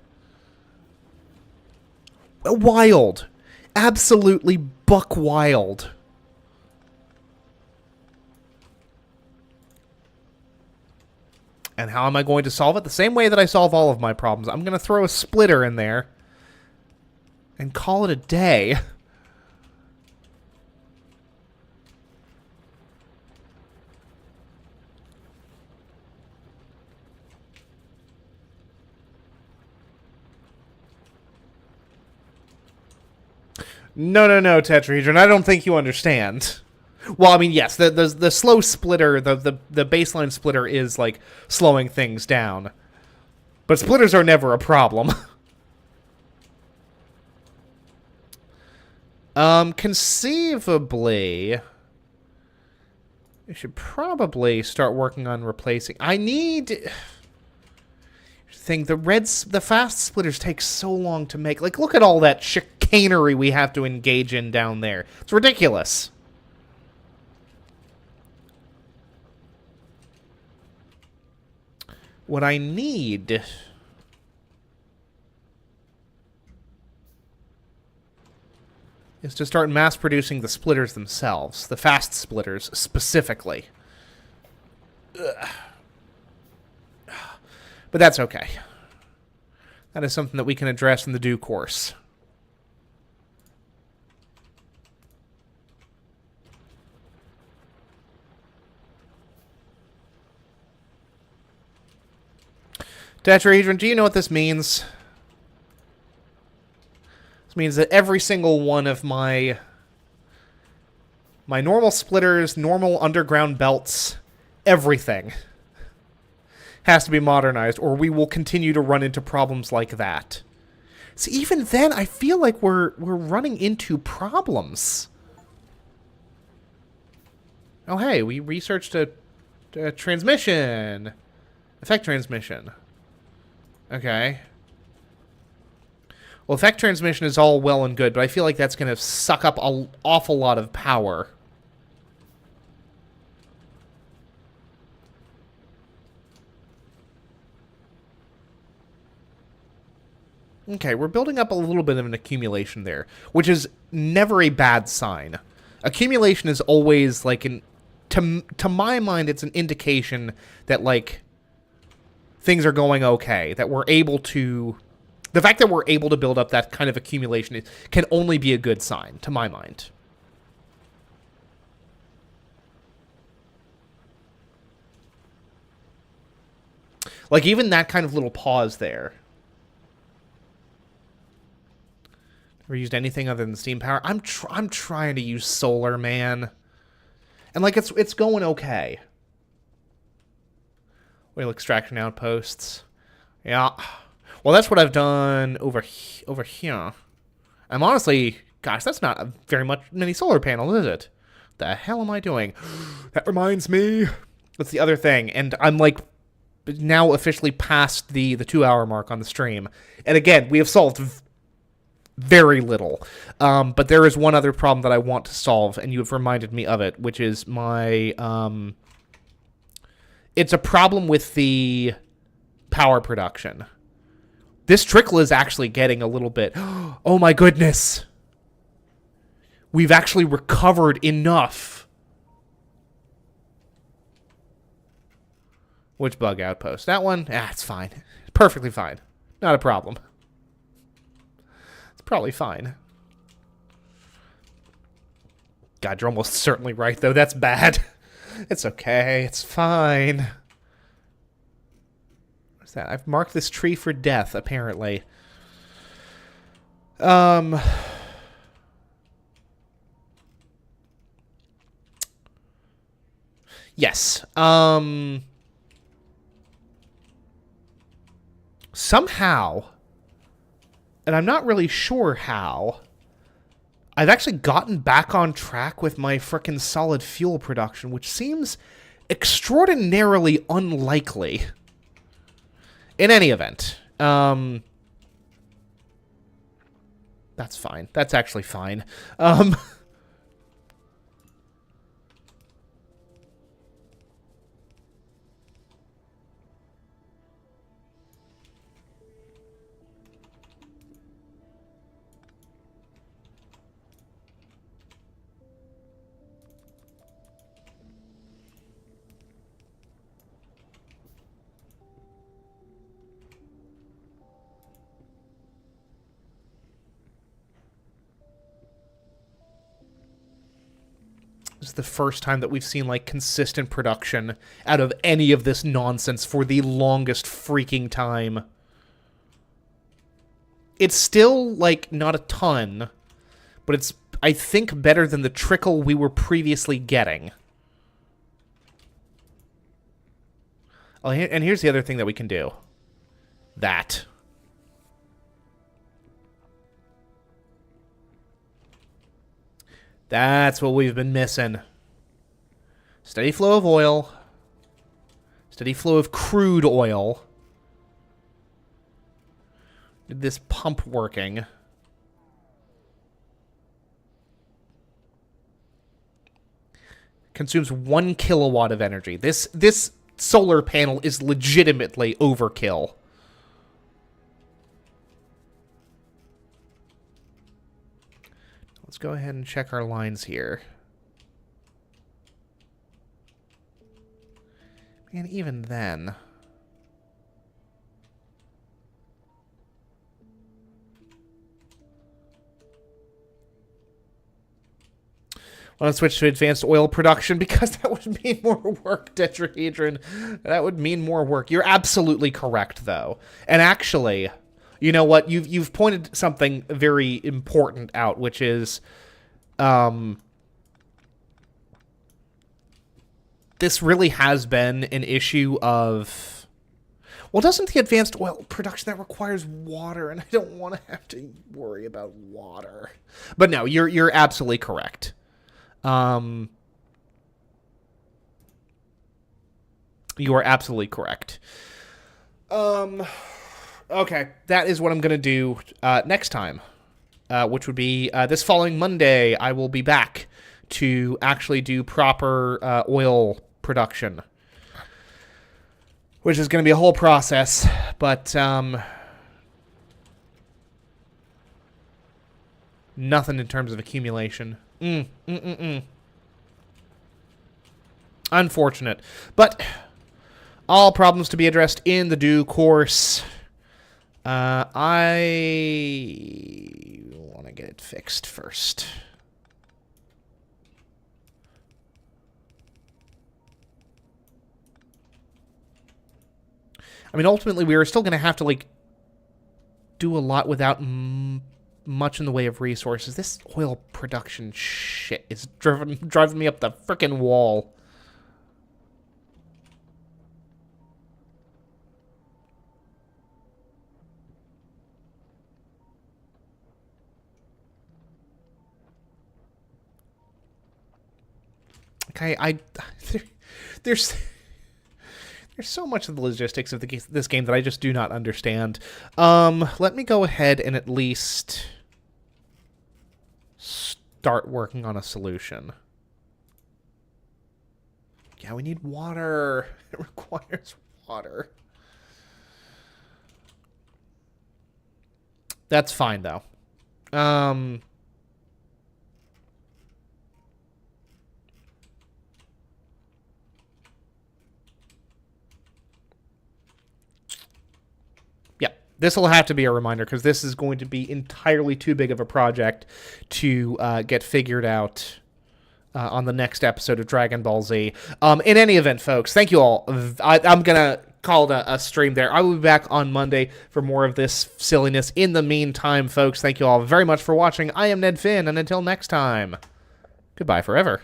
Wild. Absolutely buck wild. And how am I going to solve it? The same way that I solve all of my problems. I'm going to throw a splitter in there and call it a day. No, Tetrahedron. I don't think you understand. Well, I mean, yes, the slow splitter, the baseline splitter is, like, slowing things down. But splitters are never a problem. Conceivably, I should probably start working on replacing... I need... The fast splitters take so long to make. Like, look at all that chicanery we have to engage in down there. It's ridiculous. What I need is to start mass producing the splitters themselves. The fast splitters, specifically. Ugh. But that's okay. That is something that we can address in the due course. Tetrahedron, do you know what this means? This means that every single one of my normal splitters, normal underground belts, everything has to be modernized, or we will continue to run into problems like that. So even then, I feel like we're running into problems. Oh, hey, we researched a transmission. Effect transmission. Okay. Well, effect transmission is all well and good, but I feel like that's going to suck up an awful lot of power. Okay, we're building up a little bit of an accumulation there, which is never a bad sign. Accumulation is always, like, to my mind, it's an indication that, like, things are going okay, that we're able to... The fact that we're able to build up that kind of accumulation can only be a good sign, to my mind. Like, even that kind of little pause there. Never used anything other than steam power. I'm trying to use solar, man. And, like, it's going okay. Oil extraction outposts. Yeah. Well, that's what I've done over here. I'm honestly... Gosh, that's not very many solar panels, is it? The hell am I doing? That reminds me. That's the other thing. And I'm, like, now officially past the 2-hour mark on the stream. And again, we have solved very little. But there is one other problem that I want to solve, and you have reminded me of it, which is my... It's a problem with the power production. This trickle is actually getting a little bit... Oh my goodness! We've actually recovered enough Which bug outpost? That one? Ah, it's fine. Perfectly fine. Not a problem. It's probably fine. God, you're almost certainly right, though. That's bad. It's okay. It's fine. What's that? I've marked this tree for death, apparently. Yes. Somehow, and I'm not really sure how, I've actually gotten back on track with my frickin' solid fuel production, which seems extraordinarily unlikely. In any event, that's fine. That's actually fine. This is the first time that we've seen, like, consistent production out of any of this nonsense for the longest freaking time. It's still, like, not a ton, but it's, I think, better than the trickle we were previously getting. Oh, and here's the other thing that we can do. That. That's what we've been missing. Steady flow of oil. Steady flow of crude oil. Did this pump working? Consumes 1 kilowatt of energy. This solar panel is legitimately overkill. Let's go ahead and check our lines here. And even then... I want to switch to advanced oil production because that would mean more work, tetrahedron. That would mean more work. You're absolutely correct, though. And actually... You know what? You've pointed something very important out, which is, this really has been an issue of, well, doesn't the advanced oil production that requires water, and I don't want to have to worry about water. But no, you're absolutely correct. You are absolutely correct. Okay, that is what I'm going to do next time, which would be this following Monday. I will be back to actually do proper oil production, which is going to be a whole process, but nothing in terms of accumulation. Unfortunate, but all problems to be addressed in the due course. I want to get it fixed first. I mean, ultimately, we are still going to have to, like, do a lot without much in the way of resources. This oil production shit is driving me up the frickin' wall. Okay, there's so much of the logistics of this game that I just do not understand. Let me go ahead and at least start working on a solution. Yeah, we need water. It requires water. That's fine, though. This will have to be a reminder because this is going to be entirely too big of a project to get figured out on the next episode of Dragon Ball Z. In any event, folks, thank you all. I'm going to call it a stream there. I will be back on Monday for more of this silliness. In the meantime, folks, thank you all very much for watching. I am Ned Finn, and until next time, goodbye forever.